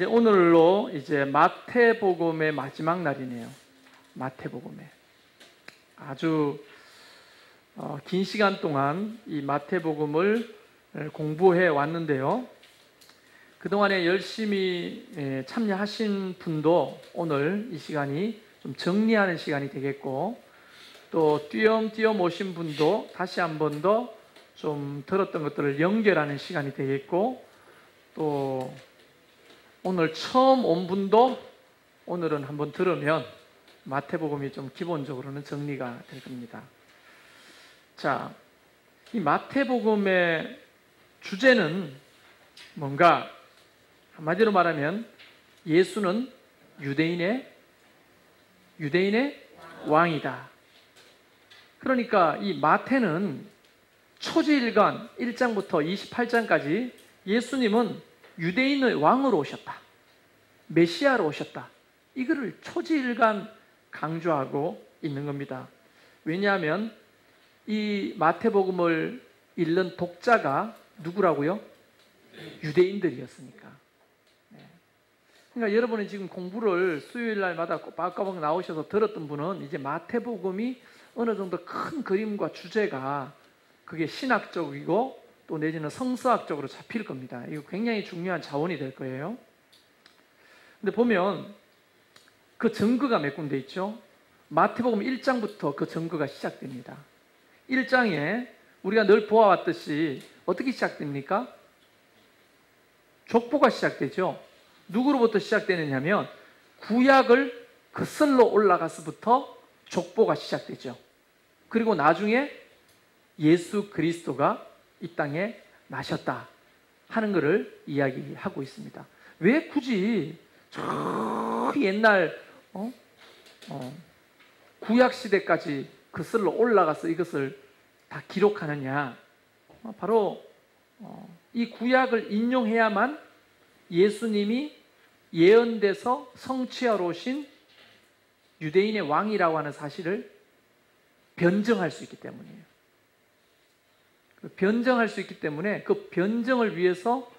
이제 오늘로 이제 마태복음의 마지막 날이네요. 마태복음에 아주 긴 시간 동안 이 마태복음을 공부해 왔는데요. 그동안에 열심히 참여하신 분도 오늘 이 시간이 좀 정리하는 시간이 되겠고, 또 띄엄띄엄 오신 분도 다시 한 번 더 좀 들었던 것들을 연결하는 시간이 되겠고, 또 오늘 처음 온 분도 오늘은 한번 들으면 마태복음이 좀 기본적으로는 정리가 될 겁니다. 자, 이 마태복음의 주제는 뭔가? 한마디로 말하면 예수는 유대인의 왕이다. 그러니까 이 마태는 초지일관 1장부터 28장까지 예수님은 유대인의 왕으로 오셨다, 메시아로 오셨다, 이거를 초지일관 강조하고 있는 겁니다. 왜냐하면 이 마태복음을 읽는 독자가 누구라고요? 유대인들이었으니까. 그러니까 여러분이 지금 공부를 수요일 날마다 꼬박꼬박 나오셔서 들었던 분은 이제 마태복음이 어느 정도 큰 그림과 주제가 그게 신학적이고 또 내지는 성서학적으로 잡힐 겁니다. 이거 굉장히 중요한 자원이 될 거예요. 근데 보면 그 증거가 몇 군데 있죠. 마태복음 1장부터 그 증거가 시작됩니다. 1장에 우리가 늘 보아왔듯이 어떻게 시작됩니까? 족보가 시작되죠. 누구로부터 시작되느냐면 구약을 거슬러 올라가서부터 족보가 시작되죠. 그리고 나중에 예수 그리스도가 이 땅에 나셨다 하는 것을 이야기하고 있습니다. 왜 굳이 저 옛날 구약 시대까지 거슬러 올라가서 이것을 다 기록하느냐? 바로 이 구약을 인용해야만 예수님이 예언돼서 성취하러 오신 유대인의 왕이라고 하는 사실을 변증할 수 있기 때문이에요. 변증할 수 있기 때문에 그 변증을 위해서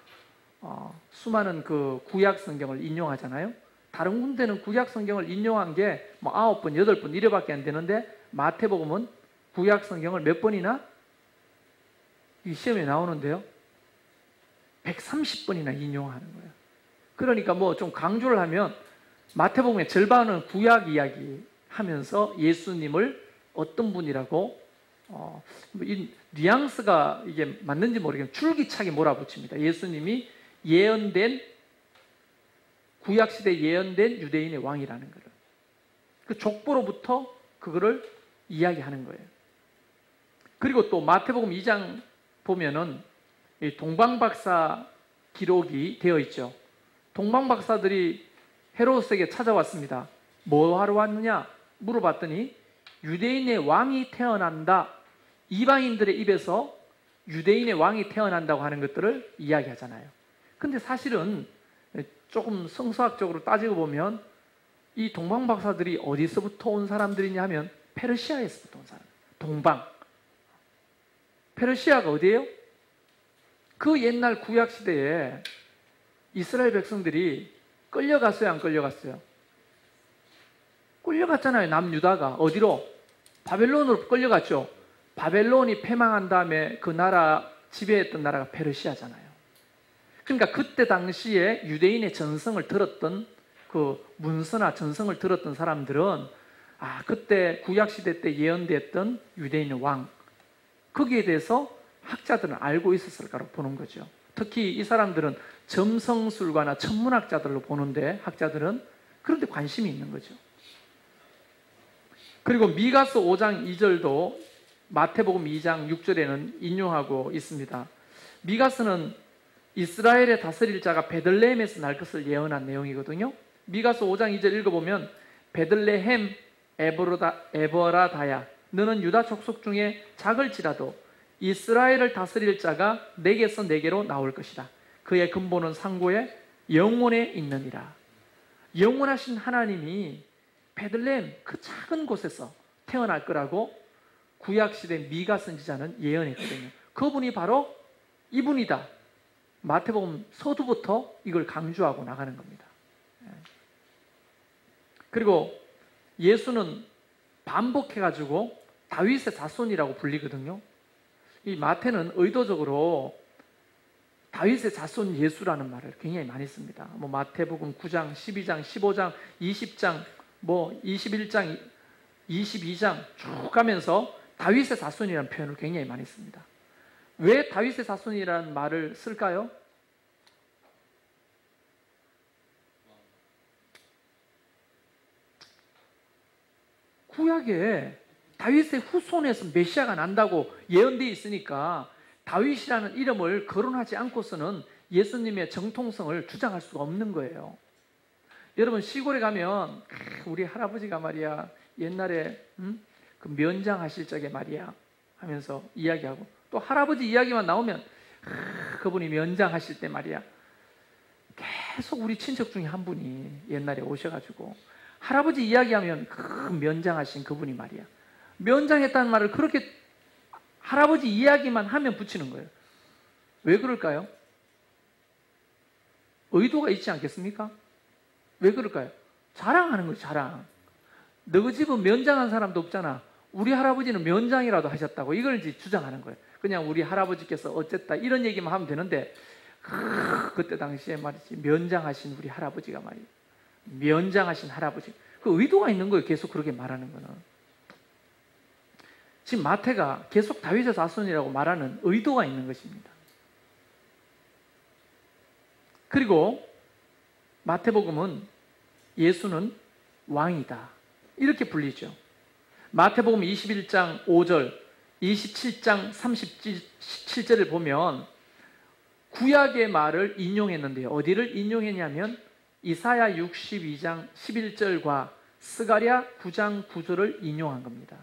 수많은 그 구약 성경을 인용하잖아요. 다른 군데는 구약 성경을 인용한 게 뭐 9번, 8번 이래밖에 안 되는데 마태복음은 구약 성경을 몇 번이나? 이 시험에 나오는데요. 130번이나 인용하는 거예요. 그러니까 뭐 좀 강조를 하면 마태복음의 절반은 구약 이야기 하면서 예수님을 어떤 분이라고 이 뉘앙스가 이게 맞는지 모르겠는데 줄기차게 몰아붙입니다. 예수님이 예언된, 구약시대에 예언된 유대인의 왕이라는 것을. 그 족보로부터 그거를 이야기하는 거예요. 그리고 또 마태복음 2장 보면은 동방박사 기록이 되어 있죠. 동방박사들이 헤로스에게 찾아왔습니다. 뭐 하러 왔느냐 물어봤더니 유대인의 왕이 태어난다, 이방인들의 입에서 유대인의 왕이 태어난다고 하는 것들을 이야기하잖아요. 근데 사실은 조금 성서학적으로 따지고 보면 이 동방박사들이 어디서부터 온 사람들이냐 하면 페르시아에서부터 온 사람. 동방. 페르시아가 어디예요? 그 옛날 구약시대에 이스라엘 백성들이 끌려갔어요, 안 끌려갔어요? 끌려갔잖아요. 남유다가 어디로? 바벨론으로 끌려갔죠. 바벨론이 패망한 다음에 그 나라 지배했던 나라가 페르시아잖아요. 그러니까 그때 당시에 유대인의 전성을 들었던 그 문서나 전성을 들었던 사람들은 그때 구약시대 때 예언됐던 유대인의 왕, 거기에 대해서 학자들은 알고 있었을 거라고 보는 거죠. 특히 이 사람들은 점성술가나 천문학자들로 보는데 학자들은 그런데 관심이 있는 거죠. 그리고 미가서 5장 2절도 마태복음 2장 6절에는 인용하고 있습니다. 미가서는 이스라엘의 다스릴 자가 베들레헴에서 날 것을 예언한 내용이거든요. 미가서 5장 2절 읽어보면 베들레헴 에버라다야, 너는 유다 족속 중에 작을지라도 이스라엘을 다스릴 자가 내게서 내게로 나올 것이다. 그의 근본은 상고에 영원에 있느니라. 영원하신 하나님이 베들레헴 그 작은 곳에서 태어날 거라고 구약시대 미가 선지자는 예언했거든요. 그분이 바로 이분이다. 마태복음 서두부터 이걸 강조하고 나가는 겁니다. 그리고 예수는 반복해가지고 다윗의 자손이라고 불리거든요. 이 마태는 의도적으로 다윗의 자손 예수라는 말을 굉장히 많이 씁니다. 뭐 마태복음 9장, 12장, 15장, 20장, 뭐 21장, 22장 쭉 가면서 다윗의 자손이라는 표현을 굉장히 많이 씁니다. 왜 다윗의 자손이라는 말을 쓸까요? 구약에 다윗의 후손에서 메시아가 난다고 예언되어 있으니까 다윗이라는 이름을 거론하지 않고서는 예수님의 정통성을 주장할 수가 없는 거예요. 여러분 시골에 가면 우리 할아버지가 말이야 옛날에 그 면장하실 적에 말이야 하면서 이야기하고, 또 할아버지 이야기만 나오면 그분이 면장하실 때 말이야 계속 우리 친척 중에 한 분이 옛날에 오셔가지고 할아버지 이야기하면 그 면장하신 그분이 말이야 면장했다는 말을 그렇게 할아버지 이야기만 하면 붙이는 거예요. 왜 그럴까요? 의도가 있지 않겠습니까? 왜 그럴까요? 자랑하는 거예요. 자랑. 너 집은 면장한 사람도 없잖아. 우리 할아버지는 면장이라도 하셨다고 이걸 이제 주장하는 거예요. 그냥 우리 할아버지께서 어쨌다 이런 얘기만 하면 되는데 그때 당시에 말이지 면장하신 우리 할아버지가 말이에요. 면장하신 할아버지. 그 의도가 있는 거예요. 계속 그렇게 말하는 거는. 지금 마태가 계속 다윗의 자손이라고 말하는 의도가 있는 것입니다. 그리고 마태복음은 예수는 왕이다 이렇게 불리죠. 마태복음 21장 5절, 27장 37절을 보면 구약의 말을 인용했는데요. 어디를 인용했냐면 이사야 62장 11절과 스가랴 9장 9절을 인용한 겁니다.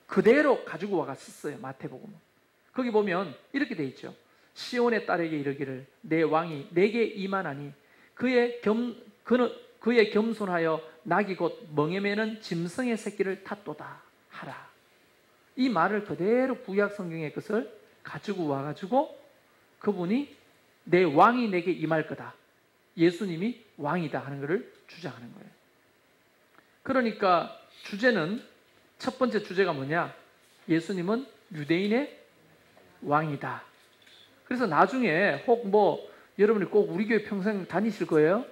그대로 가지고 와가 썼어요. 마태복음은. 거기 보면 이렇게 돼 있죠. 시온의 딸에게 이르기를 내 왕이 내게 임하나니 그의 겸손하여 낙이 곧 멍에 매는 짐승의 새끼를 탔도다 하라. 이 말을 그대로 구약 성경의 것을 가지고 와가지고 그분이 내 왕이 내게 임할 거다. 예수님이 왕이다 하는 것을 주장하는 거예요. 그러니까 주제는 첫 번째 주제가 뭐냐? 예수님은 유대인의 왕이다. 그래서 나중에 혹 뭐 여러분이 꼭 우리 교회 평생 다니실 거예요?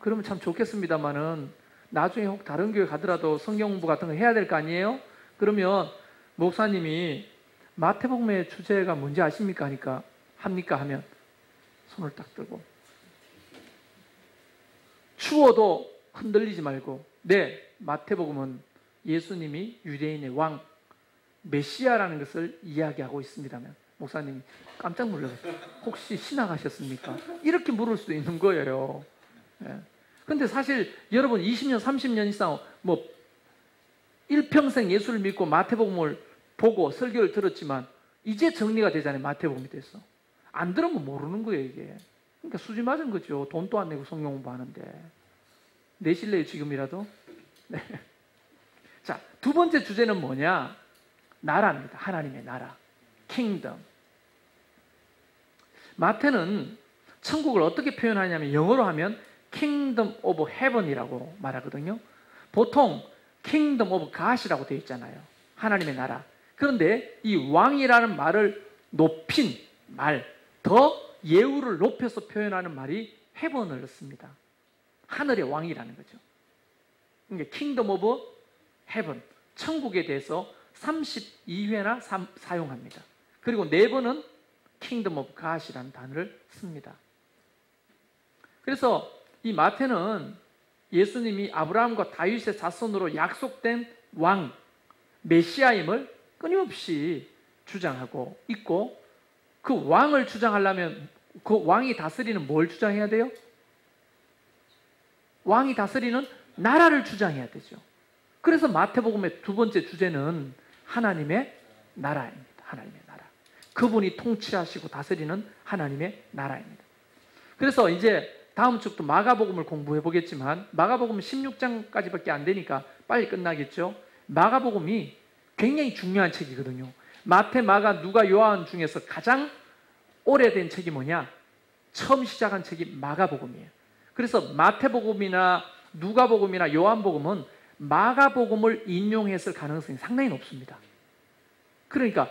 그러면 참 좋겠습니다만은 나중에 혹 다른 교회 가더라도 성경 공부 같은 거 해야 될 거 아니에요? 그러면 목사님이 마태복음의 주제가 뭔지 아십니까? 하니까 합니까? 하면 손을 딱 들고 추워도 흔들리지 말고 네, 마태복음은 예수님이 유대인의 왕, 메시아라는 것을 이야기하고 있습니다면 목사님이 깜짝 놀라셨어요. 혹시 신학하셨습니까? 이렇게 물을 수도 있는 거예요. 그런데 사실 여러분 20년, 30년 이상 뭐 일평생 예수를 믿고 마태복음을 보고 설교를 들었지만 이제 정리가 되잖아요. 마태복음이 돼서. 안 들으면 모르는 거예요, 이게. 그러니까 수지 맞은 거죠. 돈도 안 내고 성경 공부하는데. 내실래요, 지금이라도? 네. 자, 두 번째 주제는 뭐냐? 나라입니다. 하나님의 나라. 킹덤. 마태는 천국을 어떻게 표현하냐면 영어로 하면 킹덤 오브 헤븐이라고 말하거든요. 보통 킹덤 오브 갓이라고 되어 있잖아요. 하나님의 나라. 그런데 이 왕이라는 말을 높인 말, 더 예우를 높여서 표현하는 말이 헤븐을 씁니다. 하늘의 왕이라는 거죠. 그러니까 킹덤 오브 헤븐, 천국에 대해서 32회나 사용합니다. 그리고 4번은 킹덤 오브 갓이라는 단어를 씁니다. 그래서 이 마태는 예수님이 아브라함과 다윗의 자손으로 약속된 왕, 메시아임을 끊임없이 주장하고 있고, 그 왕을 주장하려면 그 왕이 다스리는 뭘 주장해야 돼요? 왕이 다스리는 나라를 주장해야 되죠. 그래서 마태복음의 두 번째 주제는 하나님의 나라입니다. 하나님의 나라. 그분이 통치하시고 다스리는 하나님의 나라입니다. 그래서 이제 다음 주부터 마가복음을 공부해 보겠지만 마가복음은 16장까지밖에 안 되니까 빨리 끝나겠죠. 마가복음이 굉장히 중요한 책이거든요. 마태, 마가, 누가, 요한 중에서 가장 오래된 책이 뭐냐? 처음 시작한 책이 마가복음이에요. 그래서 마태복음이나 누가복음이나 요한복음은 마가복음을 인용했을 가능성이 상당히 높습니다. 그러니까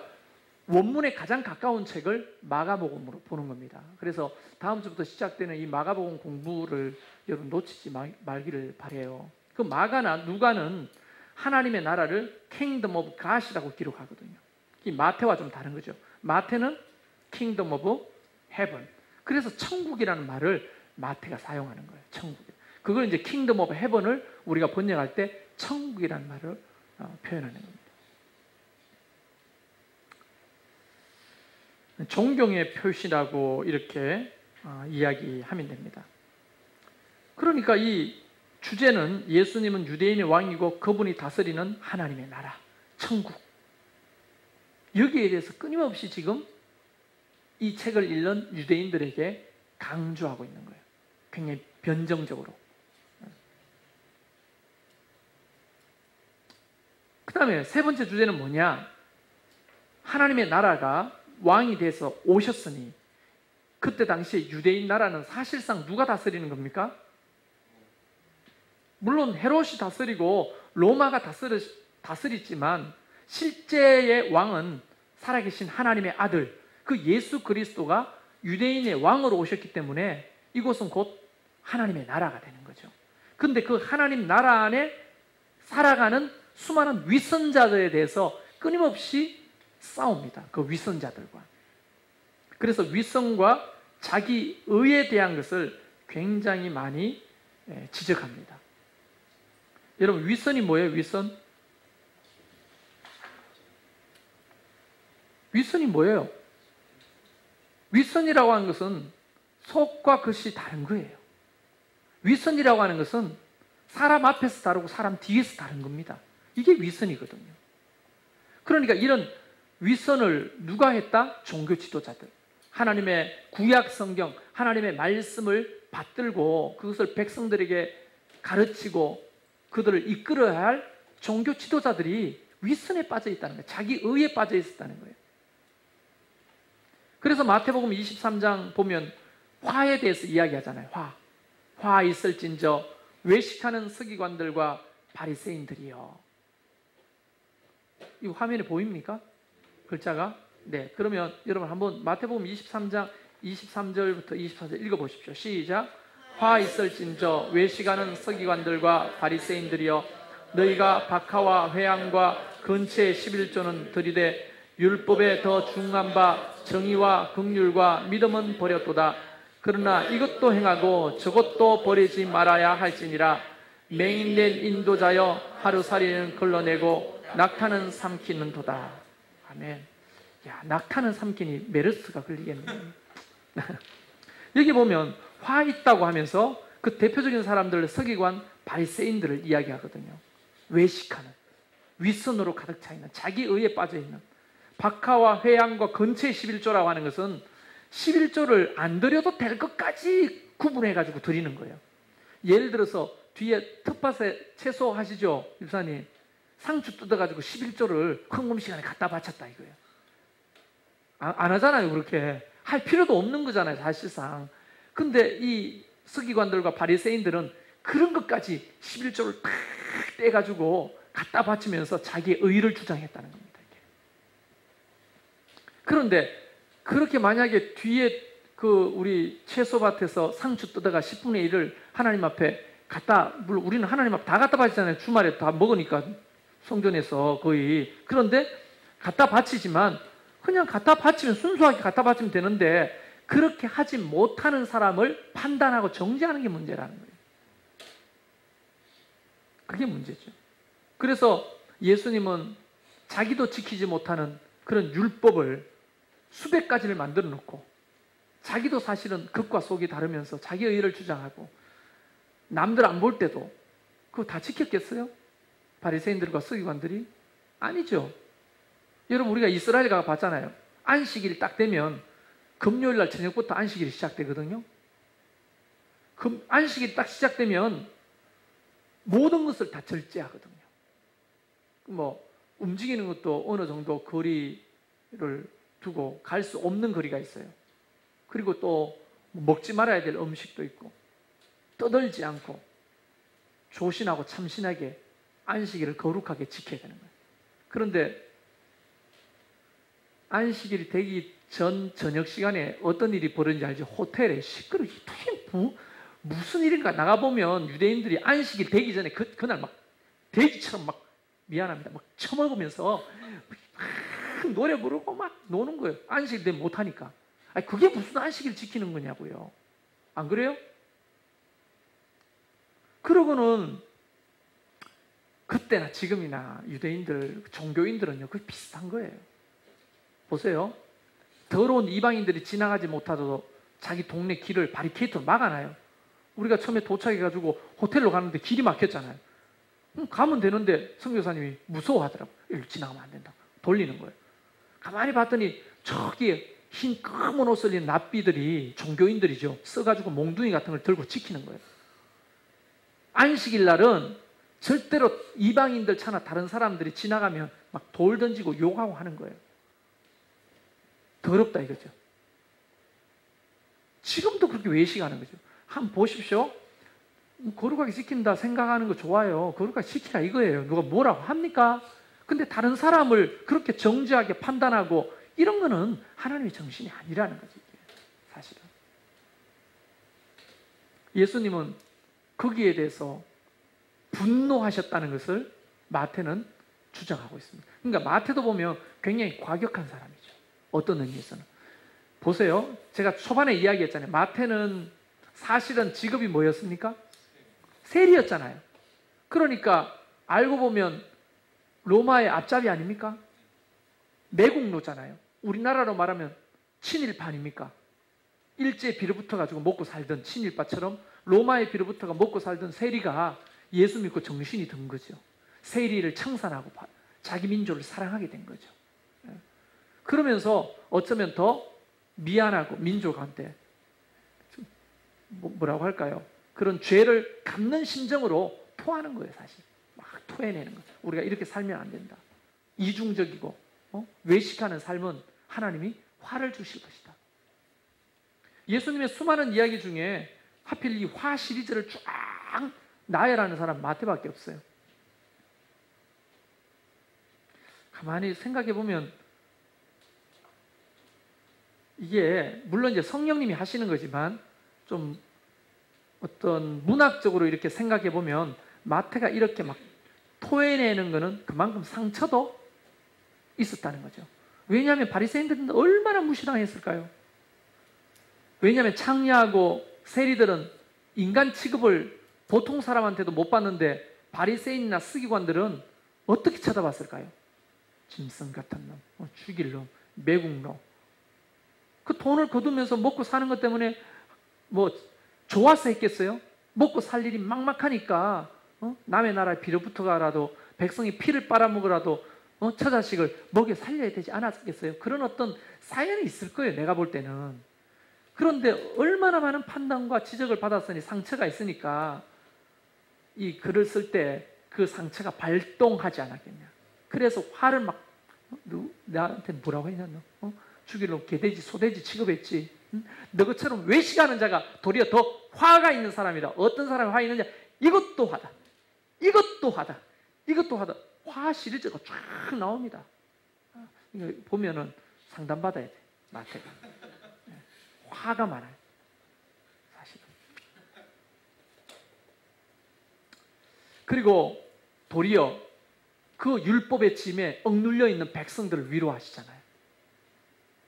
원문에 가장 가까운 책을 마가복음으로 보는 겁니다. 그래서 다음 주부터 시작되는 이 마가복음 공부를 여러분 놓치지 말기를 바라요. 그 마가나 누가는 하나님의 나라를 Kingdom of God이라고 기록하거든요. 이 마태와 좀 다른 거죠. 마태는 Kingdom of Heaven. 그래서 천국이라는 말을 마태가 사용하는 거예요. 천국. 그걸 이제 Kingdom of Heaven을 우리가 번역할 때 천국이라는 말을 표현하는 겁니다. 존경의 표시라고 이렇게 이야기하면 됩니다. 그러니까 이 주제는 예수님은 유대인의 왕이고 그분이 다스리는 하나님의 나라, 천국. 여기에 대해서 끊임없이 지금 이 책을 읽는 유대인들에게 강조하고 있는 거예요. 굉장히 변정적으로. 그 다음에 세 번째 주제는 뭐냐? 하나님의 나라가 왕이 돼서 오셨으니 그때 당시에 유대인 나라는 사실상 누가 다스리는 겁니까? 물론 헤롯이 다스리고 로마가 다스리지만 실제의 왕은 살아계신 하나님의 아들 그 예수 그리스도가 유대인의 왕으로 오셨기 때문에 이곳은 곧 하나님의 나라가 되는 거죠. 그런데 그 하나님 나라 안에 살아가는 수많은 위선자들에 대해서 끊임없이 싸웁니다. 그 위선자들과. 그래서 위선과 자기 의에 대한 것을 굉장히 많이 지적합니다. 여러분 위선이 뭐예요? 위선이 뭐예요? 위선이라고 하는 것은 속과 겉이 다른 거예요. 위선이라고 하는 것은 사람 앞에서 다르고 사람 뒤에서 다른 겁니다. 이게 위선이거든요. 그러니까 이런 위선을 누가 했다? 종교 지도자들. 하나님의 구약 성경, 하나님의 말씀을 받들고 그것을 백성들에게 가르치고 그들을 이끌어야 할 종교 지도자들이 위선에 빠져 있다는 거예요. 자기 의에 빠져 있었다는 거예요. 그래서 마태복음 23장 보면 화에 대해서 이야기하잖아요. 화 있을진저 외식하는 서기관들과 바리새인들이요. 이 화면에 보입니까? 글자가? 네. 그러면 여러분 한번 마태복음 23장 23절부터 24절 읽어보십시오. 시작. 화 있을진저 외식하는 서기관들과 바리새인들이여 너희가 박하와 회향과 근처의 11조는 들이되 율법에 더 중한 바 정의와 긍휼과 믿음은 버렸도다. 그러나 이것도 행하고 저것도 버리지 말아야 할지니라. 맹인된 인도자여 하루살이는 걸러내고 낙타는 삼키는도다. 아멘. 야, 낙타는 삼키니 메르스가 걸리겠네요. 여기 보면 화 있다고 하면서 그 대표적인 사람들 서기관 바리새인들을 이야기하거든요. 외식하는, 윗선으로 가득 차 있는, 자기 의에 빠져 있는. 박하와 회향과 근처의 11조라고 하는 것은 11조를 안 드려도 될 것까지 구분해가지고 드리는 거예요. 예를 들어서 뒤에 텃밭에 채소 하시죠, 집사님. 상추 뜯어가지고 11조를 헌금 시간에 갖다 바쳤다 이거예요. 안 하잖아요, 그렇게. 할 필요도 없는 거잖아요, 사실상. 근데 이 서기관들과 바리새인들은 그런 것까지 11조를 탁 떼가지고 갖다 바치면서 자기의 의를 주장했다는 겁니다. 이렇게. 그런데 그렇게 만약에 뒤에 그 우리 채소밭에서 상추 뜯어가 10분의 1을 하나님 앞에 물론 우리는 하나님 앞에 다 갖다 바치잖아요. 주말에 다 먹으니까 성전에서 거의. 그런데 갖다 바치지만 그냥 갖다 바치면 순수하게 갖다 바치면 되는데 그렇게 하지 못하는 사람을 판단하고 정죄하는 게 문제라는 거예요. 그게 문제죠. 그래서 예수님은 자기도 지키지 못하는 그런 율법을 수백 가지를 만들어 놓고 자기도 사실은 겉과 속이 다르면서 자기의 의를 주장하고 남들 안 볼 때도 그거 다 지켰겠어요? 바리새인들과 서기관들이? 아니죠. 여러분 우리가 이스라엘 가 봤잖아요. 안식일이 딱 되면 금요일 날 저녁부터 안식일이 시작되거든요. 안식일이 딱 시작되면 모든 것을 다 절제하거든요. 뭐 움직이는 것도 어느 정도 거리를 두고 갈 수 없는 거리가 있어요. 그리고 또 먹지 말아야 될 음식도 있고 떠들지 않고 조신하고 참신하게 안식일을 거룩하게 지켜야 되는 거예요. 그런데 안식일이 되기 전 저녁 시간에 어떤 일이 벌어진지 알죠? 호텔에 시끄럽게 무슨 일인가 나가보면 유대인들이 안식일 되기 전에 그날 막 돼지처럼 막 미안합니다. 막 처먹으면서 막 노래 부르고 막 노는 거예요. 안식일 되면 못하니까. 아니, 그게 무슨 안식일 지키는 거냐고요. 안 그래요? 그러고는 그때나 지금이나 유대인들, 종교인들은요, 그게 비슷한 거예요. 보세요. 더러운 이방인들이 지나가지 못하도록 자기 동네 길을 바리케이트로 막아놔요. 우리가 처음에 도착해가지고 호텔로 가는데 길이 막혔잖아요. 가면 되는데 선교사님이 무서워하더라고요. 여기 지나가면 안 된다. 돌리는 거예요. 가만히 봤더니 저기 흰 검은 옷을 입은 납비들이, 종교인들이죠, 써가지고 몽둥이 같은 걸 들고 지키는 거예요. 안식일 날은 절대로 이방인들 차나 다른 사람들이 지나가면 막 돌 던지고 욕하고 하는 거예요. 더럽다 이거죠. 지금도 그렇게 외식하는 거죠. 한번 보십시오. 거룩하게 지킨다 생각하는 거 좋아요. 거룩하게 지키라 이거예요. 누가 뭐라고 합니까? 근데 다른 사람을 그렇게 정죄하게 판단하고 이런 거는 하나님의 정신이 아니라는 거죠. 사실은. 예수님은 거기에 대해서 분노하셨다는 것을 마태는 주장하고 있습니다. 그러니까 마태도 보면 굉장히 과격한 사람이죠. 어떤 의미에서는. 보세요. 제가 초반에 이야기했잖아요. 마태는 사실은 직업이 뭐였습니까? 세리였잖아요. 그러니까 알고 보면 로마의 앞잡이 아닙니까? 매국노잖아요. 우리나라로 말하면 친일파입니까? 일제에 빌어붙어가지고 먹고 살던 친일파처럼 로마에 빌어붙어가 먹고 살던 세리가 예수 믿고 정신이 든 거죠. 세리를 청산하고 자기 민족을 사랑하게 된 거죠. 그러면서 어쩌면 더 미안하고 민족한테 뭐라고 할까요? 그런 죄를 갚는 심정으로 토하는 거예요. 사실 막 토해내는 거예요. 우리가 이렇게 살면 안 된다. 이중적이고 외식하는 삶은 하나님이 화를 주실 것이다. 예수님의 수많은 이야기 중에 하필 이 화 시리즈를 쫙 나열하는 사람 마태밖에 없어요. 가만히 생각해 보면 이게 물론 이제 성령님이 하시는 거지만 좀 어떤 문학적으로 이렇게 생각해 보면 마태가 이렇게 막 토해내는 거는 그만큼 상처도 있었다는 거죠. 왜냐하면 바리새인들은 얼마나 무시당했을까요? 왜냐하면 창리하고 세리들은 인간 취급을 보통 사람한테도 못 받는데 바리새인이나 서기관들은 어떻게 쳐다봤을까요? 짐승 같은 놈, 죽일 놈, 매국노. 그 돈을 거두면서 먹고 사는 것 때문에 뭐 좋아서 했겠어요? 먹고 살 일이 막막하니까 남의 나라에 빌어붙어가라도 백성이 피를 빨아먹으라도 처자식을 먹여 살려야 되지 않았겠어요? 그런 어떤 사연이 있을 거예요. 내가 볼 때는. 그런데 얼마나 많은 판단과 지적을 받았으니 상처가 있으니까 이 글을 쓸 때 그 상처가 발동하지 않았겠냐. 그래서 화를 막 나한테 뭐라고 했냐 너? 죽이려고 개돼지 소돼지 취급했지. 너 것처럼 외식하는 자가 도리어 더 화가 있는 사람이다. 어떤 사람이 화 있느냐? 이것도 화다. 이것도 화다. 이것도 화다. 화 시리즈가 쫙 나옵니다. 이거 보면은 상담받아야 돼. 마태가. 화가 많아요. 사실은. 그리고 도리어 그 율법의 짐에 억눌려 있는 백성들을 위로하시잖아요.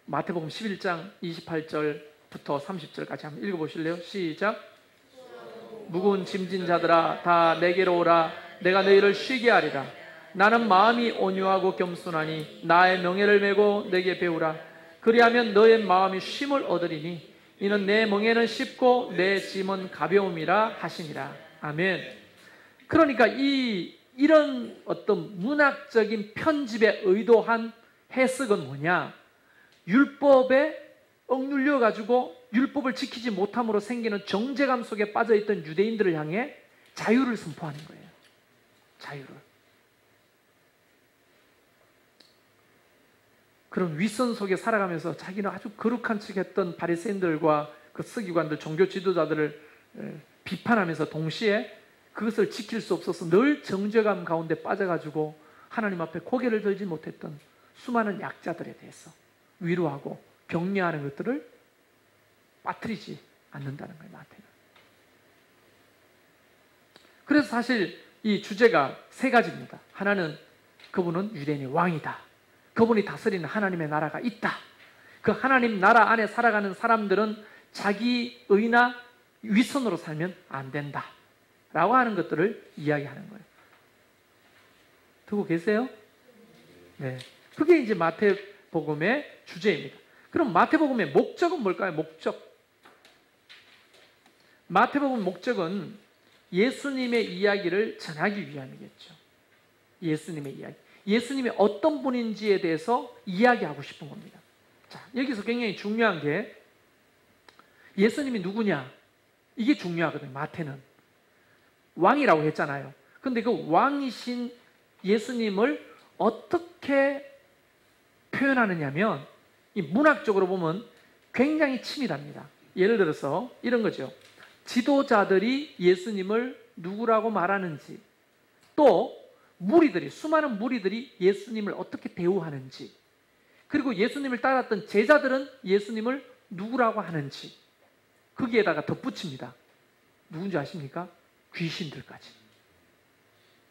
마태복음 11장 28절부터 30절까지 한번 읽어보실래요? 시작. 무거운 짐진 자들아 다 내게로 오라. 내가 너희를 쉬게 하리라. 나는 마음이 온유하고 겸손하니 나의 명예를 메고 내게 배우라. 그리하면 너의 마음이 쉼을 얻으리니 이는 내 멍에는 쉽고 내 짐은 가벼움이라 하시니라. 아멘. 그러니까 이런 어떤 문학적인 편집에 의도한 해석은 뭐냐? 율법에 억눌려 가지고 율법을 지키지 못함으로 생기는 정죄감 속에 빠져있던 유대인들을 향해 자유를 선포하는 거예요. 자유를. 그런 윗선 속에 살아가면서 자기는 아주 거룩한 척했던 바리새인들과 그 서기관들, 종교 지도자들을 비판하면서 동시에 그것을 지킬 수 없어서 늘 정죄감 가운데 빠져가지고 하나님 앞에 고개를 들지 못했던 수많은 약자들에 대해서 위로하고 격려하는 것들을 빠뜨리지 않는다는 거예요, 마태는. 그래서 사실 이 주제가 세 가지입니다. 하나는 그분은 유대인의 왕이다. 그분이 다스리는 하나님의 나라가 있다. 그 하나님 나라 안에 살아가는 사람들은 자기 의나 윗선으로 살면 안 된다 라고 하는 것들을 이야기하는 거예요. 듣고 계세요? 네. 그게 이제 마태복음의 주제입니다. 그럼 마태복음의 목적은 뭘까요? 목적. 마태복음 목적은 예수님의 이야기를 전하기 위함이겠죠. 예수님의 이야기. 예수님이 어떤 분인지에 대해서 이야기하고 싶은 겁니다. 자, 여기서 굉장히 중요한 게 예수님이 누구냐? 이게 중요하거든요. 마태는. 왕이라고 했잖아요. 근데 그 왕이신 예수님을 어떻게 표현하느냐면 이 문학적으로 보면 굉장히 치밀합니다. 예를 들어서 이런 거죠. 지도자들이 예수님을 누구라고 말하는지, 또 무리들이, 수많은 무리들이 예수님을 어떻게 대우하는지, 그리고 예수님을 따랐던 제자들은 예수님을 누구라고 하는지, 거기에다가 덧붙입니다. 누군지 아십니까? 귀신들까지.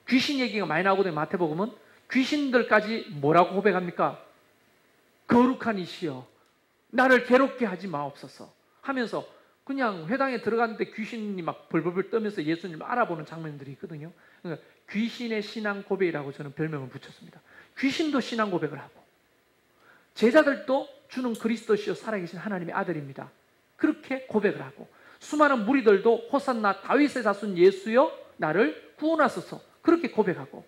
귀신 얘기가 많이 나오거든요. 마태복음은. 귀신들까지 뭐라고 고백합니까? 거룩한 이시여 나를 괴롭게 하지 마옵소서 하면서 그냥 회당에 들어갔는데 귀신이 막 벌벌벌 떠면서 예수님을 알아보는 장면들이 있거든요. 그러니까 귀신의 신앙 고백이라고 저는 별명을 붙였습니다. 귀신도 신앙 고백을 하고 제자들도 주는 그리스도시요 살아계신 하나님의 아들입니다. 그렇게 고백을 하고 수많은 무리들도 호산나 다윗의 자손 예수여 나를 구원하소서 그렇게 고백하고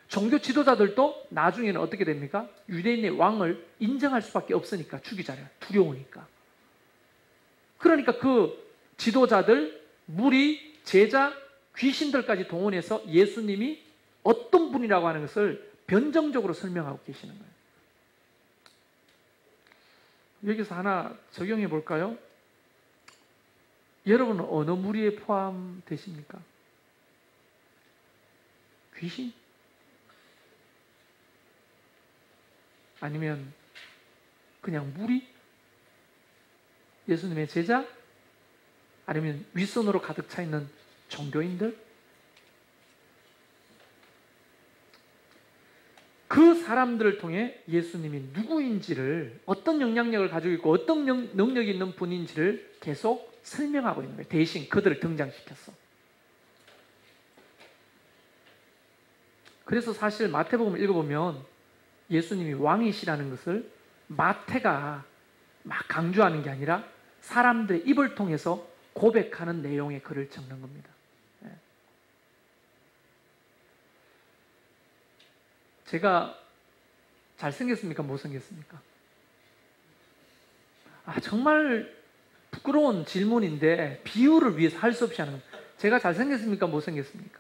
종교 지도자들도 나중에는 어떻게 됩니까? 유대인의 왕을 인정할 수밖에 없으니까 죽이잖아요. 두려우니까. 그러니까 그 지도자들, 무리, 제자, 귀신들까지 동원해서 예수님이 어떤 분이라고 하는 것을 변정적으로 설명하고 계시는 거예요. 여기서 하나 적용해 볼까요? 여러분은 어느 무리에 포함되십니까? 귀신? 아니면 그냥 무리? 예수님의 제자? 아니면 윗선으로 가득 차 있는 종교인들? 그 사람들을 통해 예수님이 누구인지를, 어떤 영향력을 가지고 있고 어떤 능력이 있는 분인지를 계속 설명하고 있는 거예요. 대신 그들을 등장시켰어. 그래서 사실 마태복음 읽어보면 예수님이 왕이시라는 것을 마태가 막 강조하는 게 아니라 사람들의 입을 통해서 고백하는 내용의 글을 적는 겁니다. 제가 잘생겼습니까? 못생겼습니까? 정말 부끄러운 질문인데 비유를 위해서 할 수 없이 하는 겁니다. 제가 잘생겼습니까? 못생겼습니까?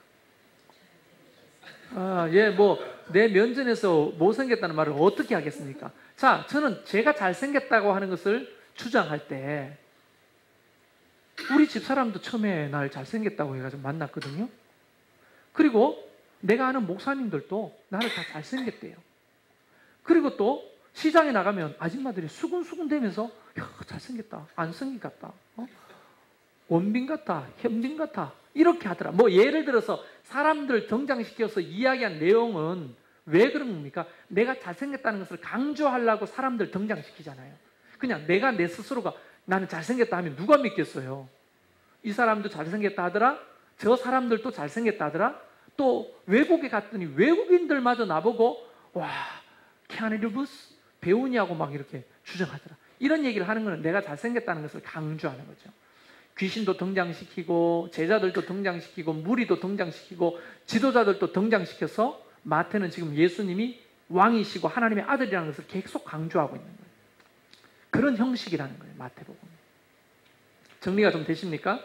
내 면전에서 못생겼다는 말을 어떻게 하겠습니까? 자, 저는 제가 잘생겼다고 하는 것을 주장할 때 우리 집사람도 처음에 날 잘생겼다고 해가지고 만났거든요. 그리고 내가 아는 목사님들도 나를 다 잘생겼대요. 그리고 또 시장에 나가면 아줌마들이 수근수근 대면서 야, 잘생겼다. 안성기 같다. 원빈 같다. 현빈 같다. 이렇게 하더라. 예를 들어서 사람들 등장시켜서 이야기한 내용은 왜 그런 겁니까? 내가 잘생겼다는 것을 강조하려고 사람들 등장시키잖아요. 그냥 내가 내 스스로가 나는 잘생겼다 하면 누가 믿겠어요? 이 사람도 잘생겼다 하더라. 저 사람들도 잘생겼다 하더라. 또 외국에 갔더니 외국인들마저 나보고 와, 키아누 리브스 배우냐고 막 이렇게 주장하더라. 이런 얘기를 하는 것은 내가 잘생겼다는 것을 강조하는 거죠. 귀신도 등장시키고 제자들도 등장시키고 무리도 등장시키고 지도자들도 등장시켜서 마태는 지금 예수님이 왕이시고 하나님의 아들이라는 것을 계속 강조하고 있는 거예요. 그런 형식이라는 거예요. 마태복음. 정리가 좀 되십니까?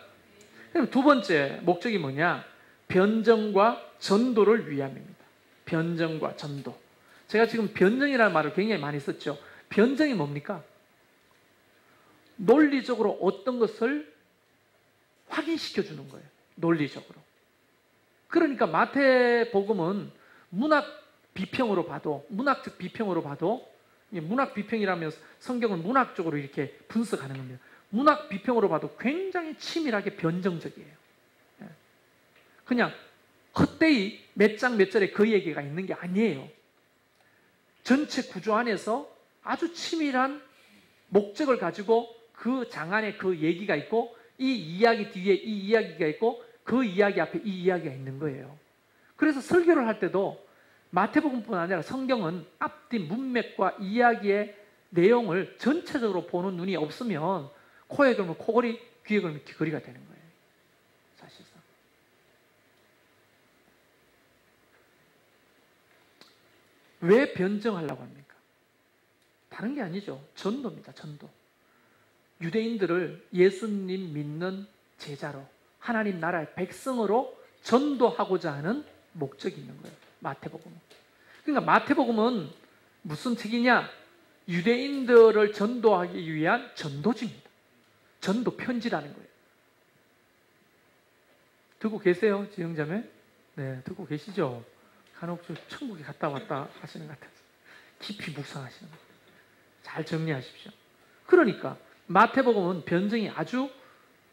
그럼 두 번째 목적이 뭐냐? 변정과 전도를 위함입니다. 변정과 전도. 제가 지금 변정이라는 말을 굉장히 많이 썼죠. 변증이 뭡니까? 논리적으로 어떤 것을 확인시켜 주는 거예요. 논리적으로. 그러니까 마태복음은 문학적 비평으로 봐도 문학 비평이라면 성경을 문학적으로 이렇게 분석하는 겁니다. 문학 비평으로 봐도 굉장히 치밀하게 변정적이에요. 그냥 헛되이 몇 장 몇 절에 그 얘기가 있는 게 아니에요. 전체 구조 안에서 아주 치밀한 목적을 가지고 그 장 안에 그 얘기가 있고, 이 이야기 뒤에 이 이야기가 있고, 그 이야기 앞에 이 이야기가 있는 거예요. 그래서 설교를 할 때도 마태복음뿐 아니라 성경은 앞뒤 문맥과 이야기의 내용을 전체적으로 보는 눈이 없으면 코에 걸면 코걸이, 귀에 걸면 귀걸이가 되는 거예요. 사실상. 왜 변증하려고 합니까? 다른 게 아니죠. 전도입니다. 전도. 유대인들을 예수님 믿는 제자로, 하나님 나라의 백성으로 전도하고자 하는 목적이 있는 거예요. 마태복음은. 그러니까 마태복음은 무슨 책이냐? 유대인들을 전도하기 위한 전도지입니다. 전도 편지라는 거예요. 듣고 계세요, 지영자매? 네, 듣고 계시죠? 간혹 천국에 갔다 왔다 하시는 것 같아서 깊이 묵상하시는 것 같아요. 잘 정리하십시오. 그러니까 마태복음은 변증이 아주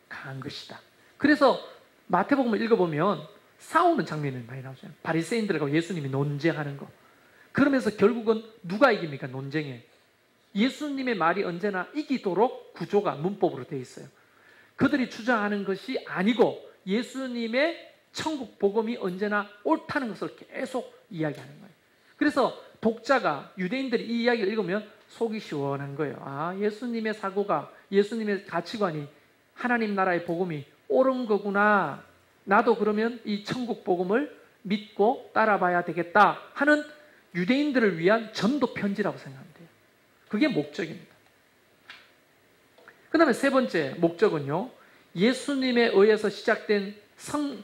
강한 것이다. 그래서 마태복음을 읽어보면 싸우는 장면이 많이 나오죠. 바리새인들과 예수님이 논쟁하는 거. 그러면서 결국은 누가 이깁니까? 논쟁에. 예수님의 말이 언제나 이기도록 구조가 문법으로 되어 있어요. 그들이 주장하는 것이 아니고 예수님의 천국 복음이 언제나 옳다는 것을 계속 이야기하는 거예요. 그래서 독자가, 유대인들이 이 이야기를 읽으면 속이 시원한 거예요. 아, 예수님의 사고가, 예수님의 가치관이, 하나님 나라의 복음이 옳은 거구나. 나도 그러면 이 천국 복음을 믿고 따라봐야 되겠다 하는 유대인들을 위한 전도 편지라고 생각하면 돼요. 그게 목적입니다. 그 다음에 세 번째 목적은요, 예수님에 의해서 시작된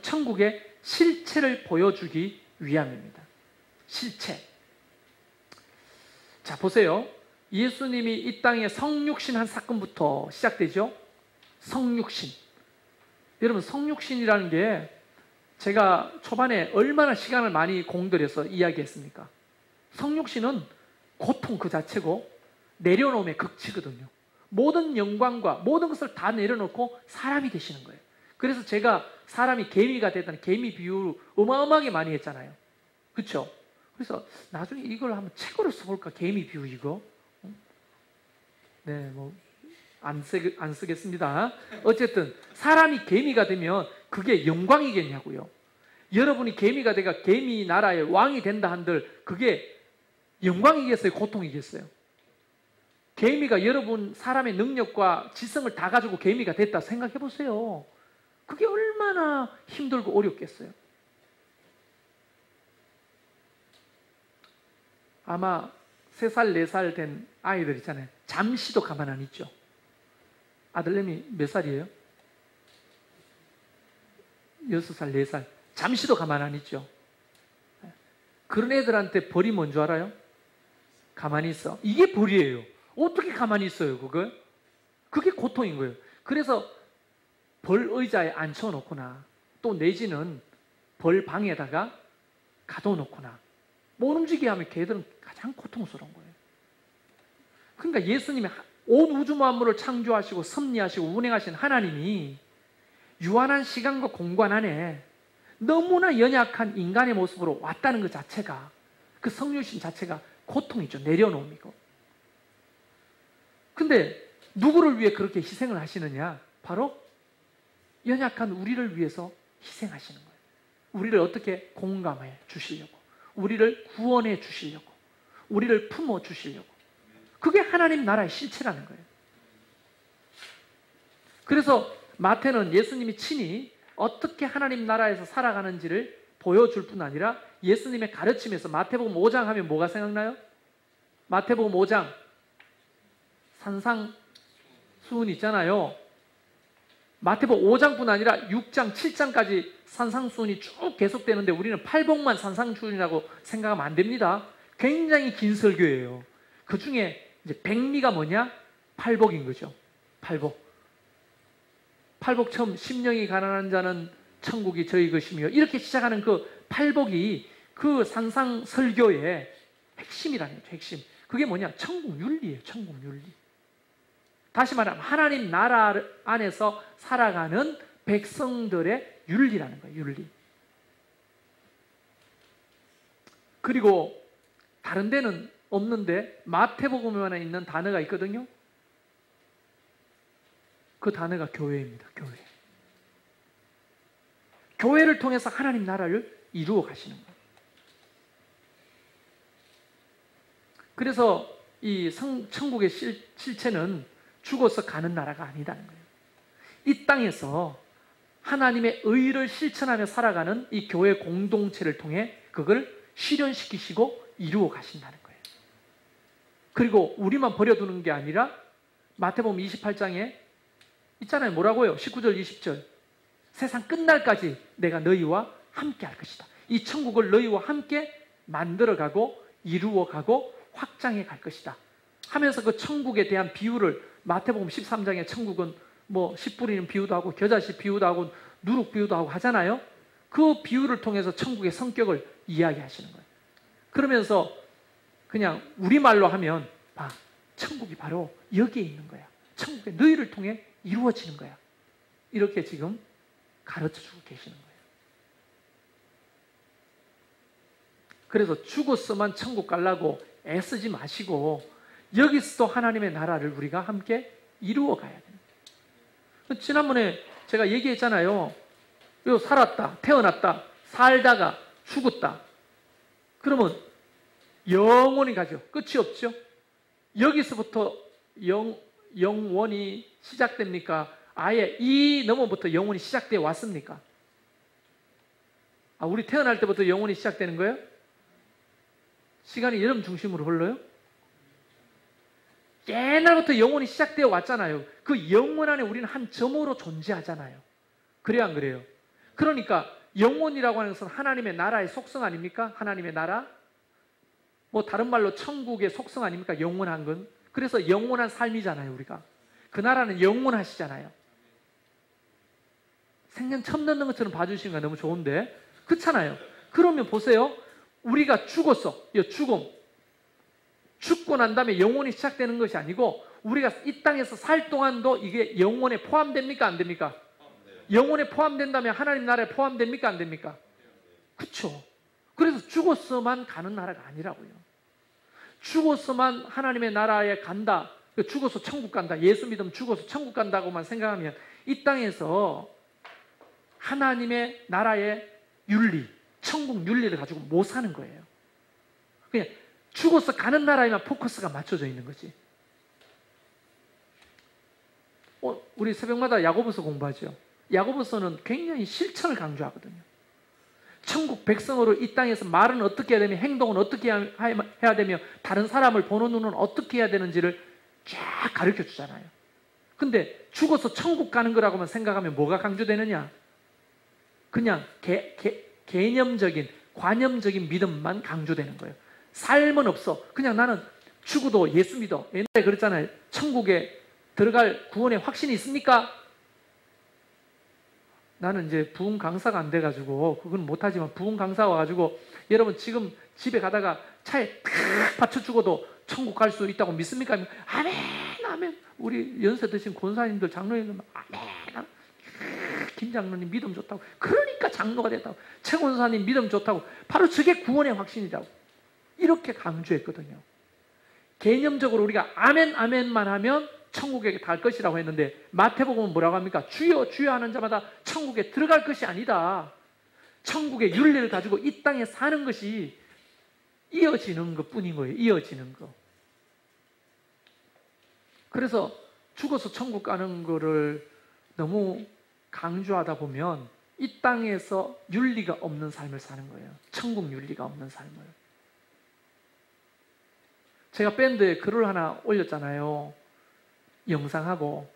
천국의 실체를 보여주기 위함입니다. 실체. 자, 보세요. 예수님이 이 땅에 성육신한 사건부터 시작되죠. 성육신. 여러분, 성육신이라는 게 제가 초반에 얼마나 시간을 많이 공들여서 이야기했습니까? 성육신은 고통 그 자체고 내려놓음의 극치거든요. 모든 영광과 모든 것을 다 내려놓고 사람이 되시는 거예요. 그래서 제가 사람이 개미가 됐다는 개미 비유를 어마어마하게 많이 했잖아요. 그렇죠? 그래서 나중에 이걸 한번 책으로 써볼까? 개미 비유 이거. 네, 뭐 안 쓰겠습니다. 어쨌든 사람이 개미가 되면 그게 영광이겠냐고요. 여러분이 개미가 돼가 개미 나라의 왕이 된다 한들 그게 영광이겠어요? 고통이겠어요? 개미가 여러분 사람의 능력과 지성을 다 가지고 개미가 됐다 생각해 보세요. 그게 얼마나 힘들고 어렵겠어요? 아마 3살, 4살 된 아이들 있잖아요. 잠시도 가만 안 있죠. 아들내미 몇 살이에요? 6살, 4살. 잠시도 가만 안 있죠. 그런 애들한테 벌이 뭔 줄 알아요? 가만히 있어. 이게 벌이에요. 어떻게 가만히 있어요, 그걸? 그게 고통인 거예요. 그래서 벌 의자에 앉혀놓거나 또 내지는 벌 방에다가 가둬놓거나 못 움직이게 하면 걔들은 가장 고통스러운 거예요. 그러니까 예수님이 온 우주 만물을 창조하시고 섭리하시고 운행하신 하나님이 유한한 시간과 공간 안에 너무나 연약한 인간의 모습으로 왔다는 것 자체가, 그 성육신 자체가 고통이죠. 내려놓음이고. 근데 누구를 위해 그렇게 희생을 하시느냐? 바로 연약한 우리를 위해서 희생하시는 거예요. 우리를 어떻게 공감해 주시려고, 우리를 구원해 주시려고, 우리를 품어 주시려고. 그게 하나님 나라의 실체라는 거예요. 그래서 마태는 예수님이 친히 어떻게 하나님 나라에서 살아가는지를 보여줄 뿐 아니라 예수님의 가르침에서, 마태복음 5장 하면 뭐가 생각나요? 마태복음 5장 산상수훈 있잖아요. 마태복음 5장뿐 아니라 6장, 7장까지 산상수훈이 쭉 계속되는데 우리는 팔복만 산상수훈이라고 생각하면 안 됩니다. 굉장히 긴 설교예요. 그 중에 이제 백리가 뭐냐? 팔복인 거죠. 팔복. 팔복 처음 심령이 가난한 자는 천국이 저희 것이며 이렇게 시작하는 그 팔복이 그 상상 설교의 핵심이라는 거죠. 핵심. 그게 뭐냐? 천국 윤리예요. 천국 윤리. 다시 말하면 하나님 나라 안에서 살아가는 백성들의 윤리라는 거예요. 윤리. 그리고 다른 데는 없는데 마태복음에만 있는 단어가 있거든요. 그 단어가 교회입니다. 교회. 교회를 통해서 하나님 나라를 이루어 가시는 거예요. 그래서 이 천국의 실체는 죽어서 가는 나라가 아니다는 거예요. 이 땅에서 하나님의 의를 실천하며 살아가는 이 교회 공동체를 통해 그걸 실현시키시고 이루어 가신다는 거예요. 그리고 우리만 버려두는 게 아니라 마태복음 28장에 있잖아요. 뭐라고요? 19절 20절. 세상 끝날까지 내가 너희와 함께 할 것이다. 이 천국을 너희와 함께 만들어가고 이루어가고 확장해 갈 것이다 하면서 그 천국에 대한 비유를 마태복음 13장에 천국은 뭐 씨 뿌리는 비유도 하고 겨자씨 비유도 하고 누룩 비유도 하고 하잖아요. 그 비유를 통해서 천국의 성격을 이야기하시는 거예요. 그러면서 그냥 우리말로 하면 천국이 바로 여기에 있는 거야. 천국의 너희를 통해 이루어지는 거야. 이렇게 지금 가르쳐주고 계시는 거예요. 그래서 죽어서만 천국 가려고 애쓰지 마시고 여기서도 하나님의 나라를 우리가 함께 이루어 가야 됩니다. 지난번에 제가 얘기했잖아요. 살았다, 태어났다, 살다가 죽었다. 그러면 영원히 가죠. 끝이 없죠. 여기서부터 영원히 시작됩니까? 아예 이 넘어부터 영원히 시작되어 왔습니까? 우리 태어날 때부터 영원히 시작되는 거예요? 시간이 이런 중심으로 흘러요? 옛날부터 영원히 시작되어 왔잖아요. 그 영원 안에 우리는 한 점으로 존재하잖아요. 그래요, 안 그래요? 그러니까 영원이라고 하는 것은 하나님의 나라의 속성 아닙니까? 하나님의 나라? 뭐 다른 말로 천국의 속성 아닙니까? 영원한 건. 그래서 영원한 삶이잖아요, 우리가. 그 나라는 영원하시잖아요. 생년 처음 넣는 것처럼 봐주시는 거 너무 좋은데 그렇잖아요. 그러면 보세요. 우리가 죽었어. 죽고 난 다음에 영원히 시작되는 것이 아니고 우리가 이 땅에서 살 동안도 이게 영원에 포함됩니까? 안 됩니까? 영원에 포함된다면 하나님 나라에 포함됩니까? 안 됩니까? 그렇죠. 그래서 죽어서만 가는 나라가 아니라고요. 죽어서만 하나님의 나라에 간다. 죽어서 천국 간다. 예수 믿으면 죽어서 천국 간다고만 생각하면 이 땅에서 하나님의 나라의 윤리, 천국 윤리를 가지고 못 사는 거예요. 그냥 죽어서 가는 나라에만 포커스가 맞춰져 있는 거지. 우리 새벽마다 야고보서 공부하죠. 야고보서는 굉장히 실천을 강조하거든요. 천국 백성으로 이 땅에서 말은 어떻게 해야 되며 행동은 어떻게 해야 되며 다른 사람을 보는 눈은 어떻게 해야 되는지를 쫙 가르쳐 주잖아요. 근데 죽어서 천국 가는 거라고만 생각하면 뭐가 강조되느냐? 그냥 개념적인 관념적인 믿음만 강조되는 거예요. 삶은 없어. 그냥 나는 죽어도 예수 믿어. 옛날에 그랬잖아요. 천국에 들어갈 구원의 확신이 있습니까? 나는 이제 부흥 강사가 안 돼가지고 그건 못하지만 부흥 강사 와가지고 여러분 지금 집에 가다가 차에 탁 받쳐 죽어도 천국 갈 수 있다고 믿습니까? 아멘 아멘. 우리 연세 드신 권사님들 장로님들 아멘. 김 장로님 믿음 좋다고. 그러니까 장로가 됐다고. 최 권사님 믿음 좋다고. 바로 저게 구원의 확신이라고. 이렇게 강조했거든요. 개념적으로 우리가 아멘 아멘만 하면 천국에 갈 것이라고 했는데 마태복음은 뭐라고 합니까? 주여 주여 하는 자마다 천국에 들어갈 것이 아니다. 천국의 윤리를 가지고 이 땅에 사는 것이 이어지는 것뿐인 거예요. 이어지는 거. 그래서 죽어서 천국 가는 거를 너무 강조하다 보면 이 땅에서 윤리가 없는 삶을 사는 거예요. 천국 윤리가 없는 삶을. 제가 밴드에 글을 하나 올렸잖아요. 영상하고.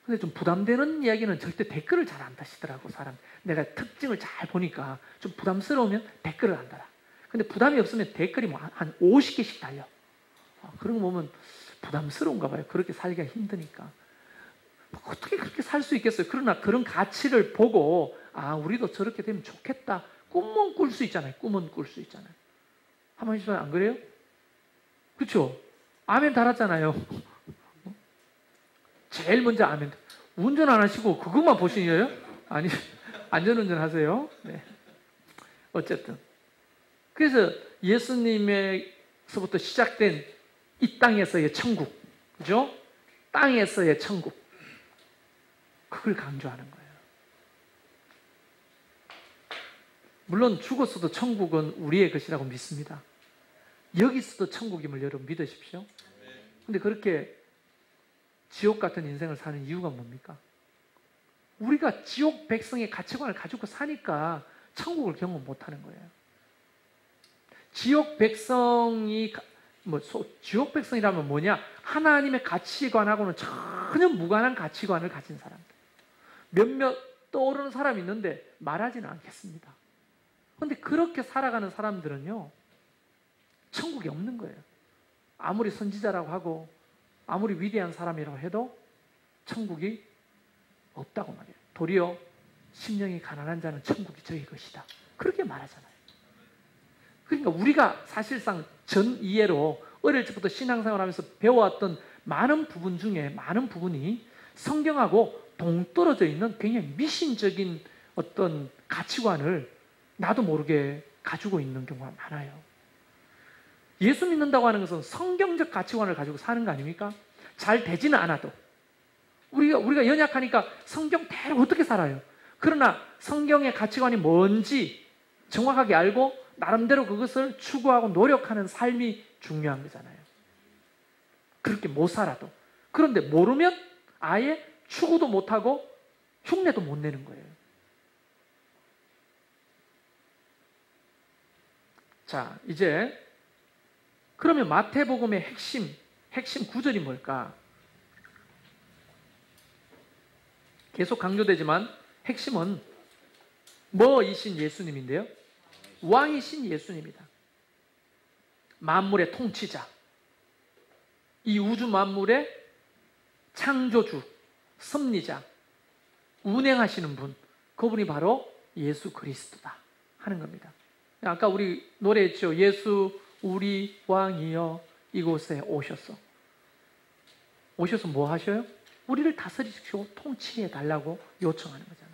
근데 좀 부담되는 이야기는 절대 댓글을 잘 안 다시더라고, 사람. 내가 특징을 잘 보니까 좀 부담스러우면 댓글을 안 달아. 근데 부담이 없으면 댓글이 뭐 한 50개씩 달려. 그런 거 보면 부담스러운가 봐요. 그렇게 살기가 힘드니까. 어떻게 그렇게 살 수 있겠어요? 그러나 그런 가치를 보고 우리도 저렇게 되면 좋겠다. 꿈은 꿀 수 있잖아요. 꿈은 꿀 수 있잖아요. 한번 해주세요. 안 그래요? 그렇죠? 아멘 달았잖아요. 제일 먼저 아멘. 운전 안 하시고 그것만 보시니요? 아니, 안전운전 하세요. 네. 어쨌든. 그래서 예수님에서부터 시작된 이 땅에서의 천국, 그죠? 땅에서의 천국. 그걸 강조하는 거예요. 물론 죽었어도 천국은 우리의 것이라고 믿습니다. 여기서도 천국임을 여러분 믿으십시오. 근데 그렇게 지옥 같은 인생을 사는 이유가 뭡니까? 우리가 지옥 백성의 가치관을 가지고 사니까 천국을 경험 못하는 거예요. 지옥 백성이 지옥 백성이라면 뭐냐? 하나님의 가치관하고는 전혀 무관한 가치관을 가진 사람들. 몇몇 떠오르는 사람이 있는데 말하지는 않겠습니다. 그런데 그렇게 살아가는 사람들은요, 천국이 없는 거예요. 아무리 선지자라고 하고 아무리 위대한 사람이라고 해도 천국이 없다고 말해요. 도리어 심령이 가난한 자는 천국이 저희 것이다. 그렇게 말하잖아요. 그러니까 우리가 사실상 전 이해로 어릴 적부터 신앙생활하면서 배워왔던 많은 부분 중에 많은 부분이 성경하고 동떨어져 있는 굉장히 미신적인 어떤 가치관을 나도 모르게 가지고 있는 경우가 많아요. 예수 믿는다고 하는 것은 성경적 가치관을 가지고 사는 거 아닙니까? 잘 되지는 않아도 우리가 연약하니까 성경대로 어떻게 살아요? 그러나 성경의 가치관이 뭔지 정확하게 알고 나름대로 그것을 추구하고 노력하는 삶이 중요한 거잖아요. 그렇게 못 살아도. 그런데 모르면 아예 추구도 못하고 흉내도 못 내는 거예요. 자, 이제 그러면 마태복음의 핵심 구절이 뭘까? 계속 강조되지만 핵심은 뭐이신 예수님인데요? 왕이신 예수님이다. 만물의 통치자, 이 우주 만물의 창조주, 섭리자, 운행하시는 분, 그분이 바로 예수 그리스도다 하는 겁니다. 아까 우리 노래했죠. 예수 우리 왕이여 이곳에 오셔서 뭐 하셔요? 우리를 다스리시고 통치해 달라고 요청하는 거잖아요.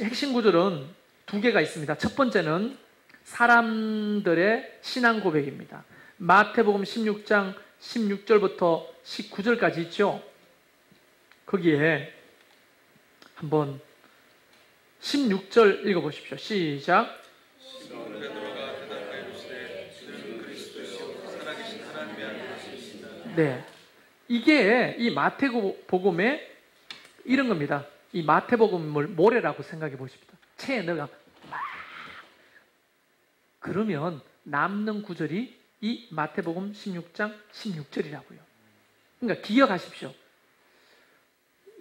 핵심 구절은 두 개가 있습니다. 첫 번째는 사람들의 신앙 고백입니다. 마태복음 16장 16절부터 19절까지 있죠. 거기에 한번 16절 읽어보십시오. 시작. 네, 이게 이 마태복음의 이런 겁니다. 이 마태복음을 모래라고 생각해 보십시다. 체에 넣어가 막 그러면 남는 구절이 이 마태복음 16장 16절이라고요. 그러니까 기억하십시오.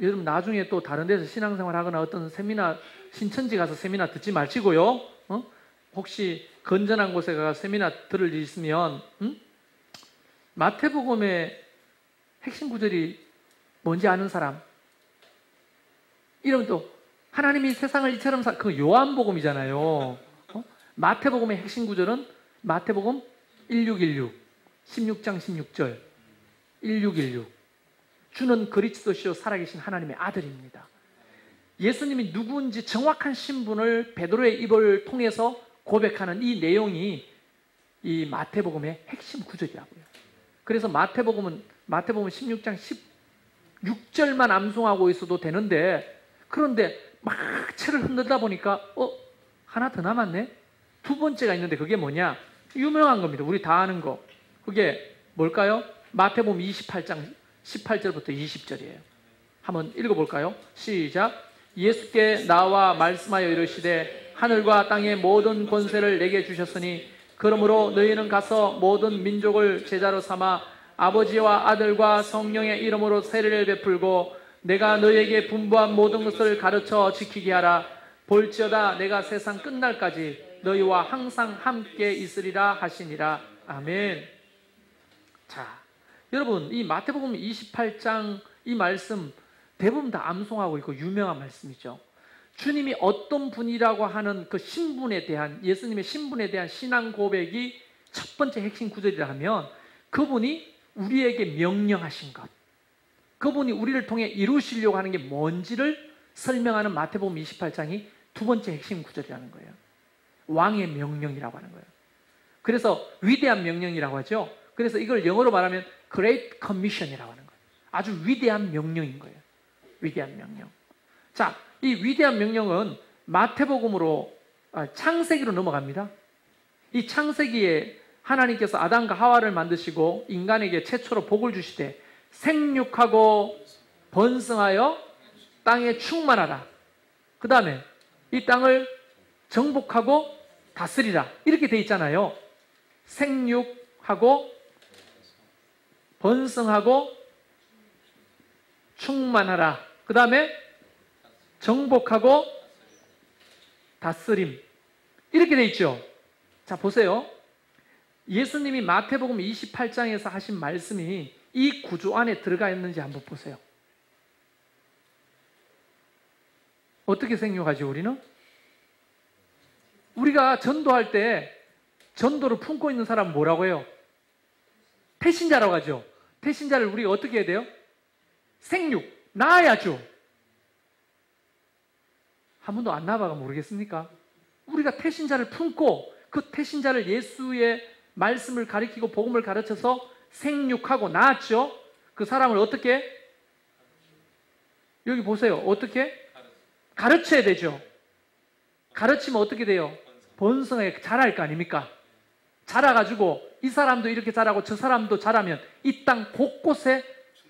여러분 나중에 또 다른 데서 신앙생활 하거나 어떤 세미나 신천지 가서 세미나 듣지 마시고요. 혹시 건전한 곳에 가서 세미나 들을 일 있으면 마태복음의 핵심 구절이 뭔지 아는 사람? 이러면 또 하나님이 세상을 이처럼 그 요한복음이잖아요. 마태복음의 핵심 구절은 마태복음 1616 16장 16절 1616 주는 그리스도시요 살아계신 하나님의 아들입니다. 예수님이 누구인지 정확한 신분을 베드로의 입을 통해서 고백하는 이 내용이 이 마태복음의 핵심 구절이라고요. 그래서 마태복음 16장 16절만 암송하고 있어도 되는데 그런데 막 책을 흔들다 보니까 하나 더 남았네? 두 번째가 있는데 그게 뭐냐? 유명한 겁니다. 우리 다 아는 거. 그게 뭘까요? 마태복음 28장 18절부터 20절이에요. 한번 읽어볼까요? 시작. 예수께 나와 말씀하여 이르시되 하늘과 땅의 모든 권세를 내게 주셨으니 그러므로 너희는 가서 모든 민족을 제자로 삼아 아버지와 아들과 성령의 이름으로 세례를 베풀고 내가 너희에게 분부한 모든 것을 가르쳐 지키게 하라. 볼지어다 내가 세상 끝날까지 너희와 항상 함께 있으리라 하시니라. 아멘. 자, 여러분, 이 마태복음 28장 이 말씀 대부분 다 암송하고 있고 유명한 말씀이죠. 주님이 어떤 분이라고 하는 그 신분에 대한, 예수님의 신분에 대한 신앙 고백이 첫 번째 핵심 구절이라 하면 그분이 우리에게 명령하신 것, 그분이 우리를 통해 이루시려고 하는 게 뭔지를 설명하는 마태복음 28장이 두 번째 핵심 구절이라는 거예요. 왕의 명령이라고 하는 거예요. 그래서 위대한 명령이라고 하죠. 그래서 이걸 영어로 말하면 Great Commission이라고 하는 거예요. 아주 위대한 명령인 거예요. 위대한 명령. 자, 이 위대한 명령은 마태복음으로 창세기로 넘어갑니다. 이 창세기에 하나님께서 아담과 하와를 만드시고 인간에게 최초로 복을 주시되 생육하고 번성하여 땅에 충만하라. 그 다음에 이 땅을 정복하고 다스리라. 이렇게 돼 있잖아요. 생육하고 번성하고 충만하라. 그 다음에 정복하고 다스림. 이렇게 돼 있죠. 자, 보세요. 예수님이 마태복음 28장에서 하신 말씀이 이 구조 안에 들어가 있는지 한번 보세요. 어떻게 생육하죠, 우리는? 우리가 전도할 때 전도를 품고 있는 사람은 뭐라고 해요? 태신자라고 하죠. 태신자를 우리가 어떻게 해야 돼요? 생육, 낳아야죠. 한 번도 안 낳아봐가 모르겠습니까? 우리가 태신자를 품고 그 태신자를 예수의 말씀을 가리키고 복음을 가르쳐서 생육하고 낳았죠. 그 사람을 어떻게? 여기 보세요. 어떻게? 가르쳐야 되죠. 가르치면 어떻게 돼요? 번성에 자랄 거 아닙니까? 자라가지고 이 사람도 이렇게 자라고 저 사람도 자라면 이 땅 곳곳에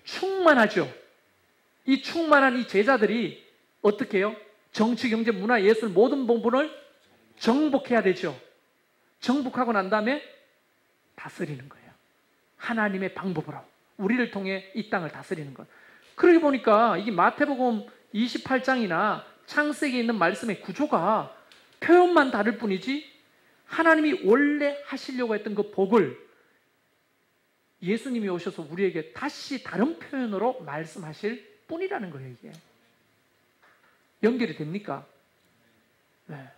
충만하죠. 이 충만한 이 제자들이 어떻게 해요? 정치, 경제, 문화, 예술 모든 부분을 정복해야 되죠. 정복하고 난 다음에 다스리는 거예요. 하나님의 방법으로 우리를 통해 이 땅을 다스리는 것. 그러고 보니까 이게 마태복음 28장이나 창세기에 있는 말씀의 구조가 표현만 다를 뿐이지 하나님이 원래 하시려고 했던 그 복을 예수님이 오셔서 우리에게 다시 다른 표현으로 말씀하실 뿐이라는 거예요. 이게 연결이 됩니까? 네.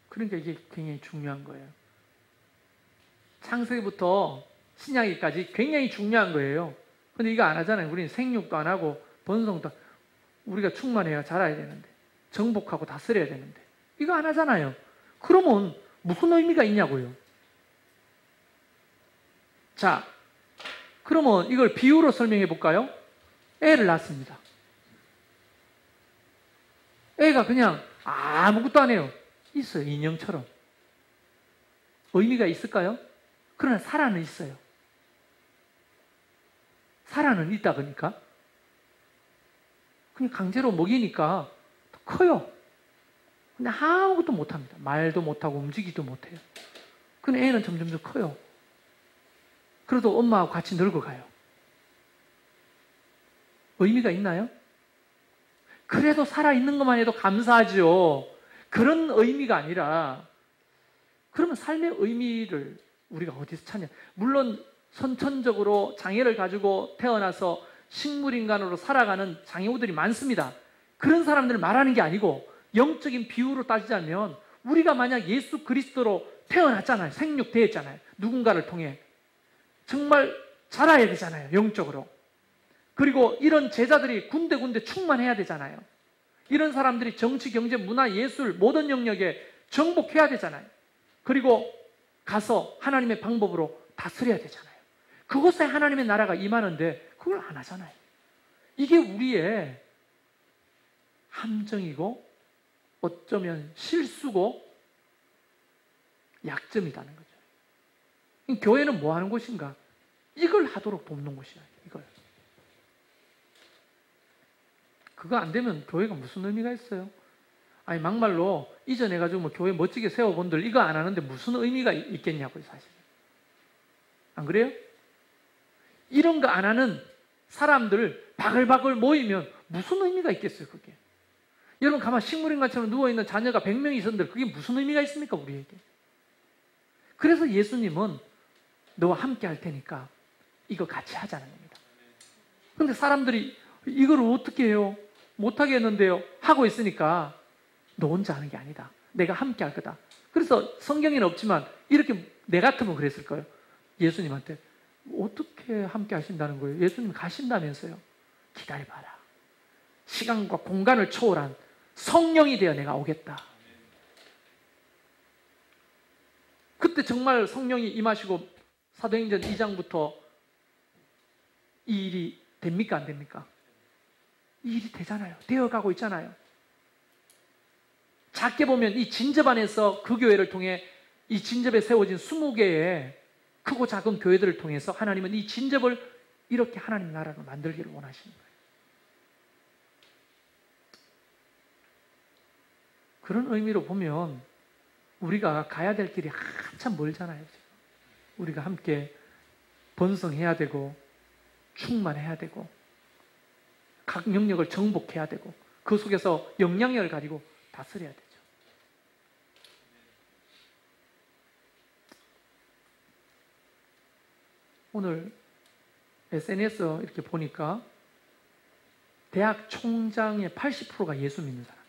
그러니까 이게 굉장히 중요한 거예요. 창세기부터 신약기까지 굉장히 중요한 거예요. 근데 이거 안 하잖아요. 우리는 생육도 안 하고 번성도 우리가 충만해야 자라야 되는데 정복하고 다스려야 되는데 이거 안 하잖아요. 그러면 무슨 의미가 있냐고요. 자, 그러면 이걸 비유로 설명해 볼까요? 애를 낳습니다. 애가 그냥 아무것도 안 해요. 있어요. 인형처럼. 의미가 있을까요? 그러나 살아는 있어요. 살아는 있다 그러니까 그냥 강제로 먹이니까 커요. 근데 아무것도 못합니다. 말도 못하고 움직이지도 못해요. 근데 애는 점점 커요. 그래도 엄마하고 같이 늙어가요. 의미가 있나요? 그래도 살아있는 것만 해도 감사하죠. 그런 의미가 아니라 그러면 삶의 의미를 우리가 어디서 찾냐? 물론 선천적으로 장애를 가지고 태어나서 식물인간으로 살아가는 장애우들이 많습니다. 그런 사람들을 말하는 게 아니고 영적인 비유로 따지자면 우리가 만약 예수 그리스도로 태어났잖아요. 생육되었잖아요. 누군가를 통해. 정말 자라야 되잖아요. 영적으로. 그리고 이런 제자들이 군데군데 충만해야 되잖아요. 이런 사람들이 정치, 경제, 문화, 예술 모든 영역에 정복해야 되잖아요. 그리고 가서 하나님의 방법으로 다스려야 되잖아요. 그곳에 하나님의 나라가 임하는데 그걸 안 하잖아요. 이게 우리의 함정이고 어쩌면 실수고 약점이라는 거죠. 교회는 뭐 하는 곳인가? 이걸 하도록 돕는 곳이야. 이걸. 그거 안 되면 교회가 무슨 의미가 있어요? 아니 막말로 이전해가지고 뭐 교회 멋지게 세워본들 이거 안 하는데 무슨 의미가 있겠냐고요, 사실. 안 그래요? 이런 거 안 하는 사람들 바글바글 모이면 무슨 의미가 있겠어요, 그게? 여러분 가만 식물인간처럼 누워있는 자녀가 100명이 있었는데 그게 무슨 의미가 있습니까 우리에게? 그래서 예수님은 너와 함께 할 테니까 이거 같이 하자는 겁니다. 근데 사람들이 이걸 어떻게 해요? 못하겠는데요? 하고 있으니까 너 혼자 하는 게 아니다. 내가 함께 할 거다. 그래서 성경에는 없지만 이렇게 내 같으면 그랬을 거예요. 예수님한테 어떻게 함께 하신다는 거예요? 예수님 가신다면서요. 기다려봐라. 시간과 공간을 초월한 성령이 되어 내가 오겠다. 그때 정말 성령이 임하시고 사도행전 2장부터 이 일이 됩니까? 안 됩니까? 이 일이 되잖아요. 되어가고 있잖아요. 작게 보면 이 진접 안에서 그 교회를 통해 이 진접에 세워진 20개의 크고 작은 교회들을 통해서 하나님은 이 진접을 이렇게 하나님 나라로 만들기를 원하시는 거예요. 그런 의미로 보면 우리가 가야 될 길이 한참 멀잖아요. 지금. 우리가 함께 번성해야 되고 충만해야 되고 각 영역을 정복해야 되고 그 속에서 영향력을 가지고 다스려야 되죠. 오늘 SNS 이렇게 보니까 대학 총장의 80%가 예수 믿는 사람들,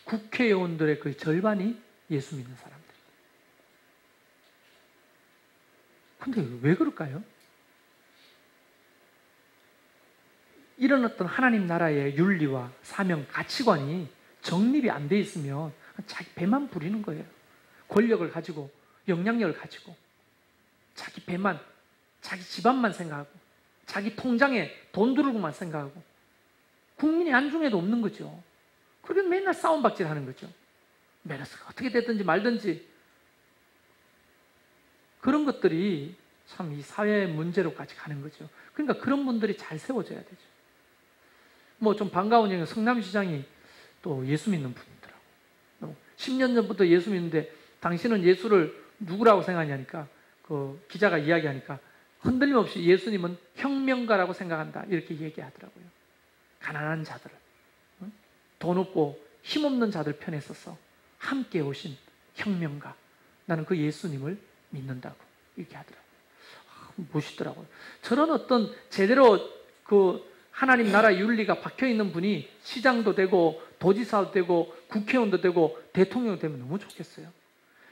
국회의원들의 거의 절반이 예수 믿는 사람들. 근데 왜 그럴까요? 이런 어떤 하나님 나라의 윤리와 사명, 가치관이 정립이 안 돼 있으면 자기 배만 부리는 거예요. 권력을 가지고, 영향력을 가지고, 자기 배만, 자기 집안만 생각하고, 자기 통장에 돈 들어오고만 생각하고, 국민이 안중에도 없는 거죠. 그래서 맨날 싸움박질 하는 거죠. 메르스가 어떻게 됐든지 말든지. 그런 것들이 참 이 사회의 문제로까지 가는 거죠. 그러니까 그런 분들이 잘 세워져야 되죠. 뭐 좀 반가운 얘기는 성남시장이 또 예수 믿는 분이더라고. 10년 전부터 예수 믿는데 당신은 예수를 누구라고 생각하냐니까 그 기자가 이야기하니까 흔들림 없이 예수님은 혁명가라고 생각한다. 이렇게 얘기하더라고요. 가난한 자들을, 돈 없고 힘없는 자들 편에 서서 함께 오신 혁명가. 나는 그 예수님을 믿는다고 이렇게 하더라고요. 멋있더라고요. 저런 어떤 제대로 그 하나님 나라 윤리가 박혀있는 분이 시장도 되고 도지사도 되고 국회의원도 되고 대통령도 되면 너무 좋겠어요.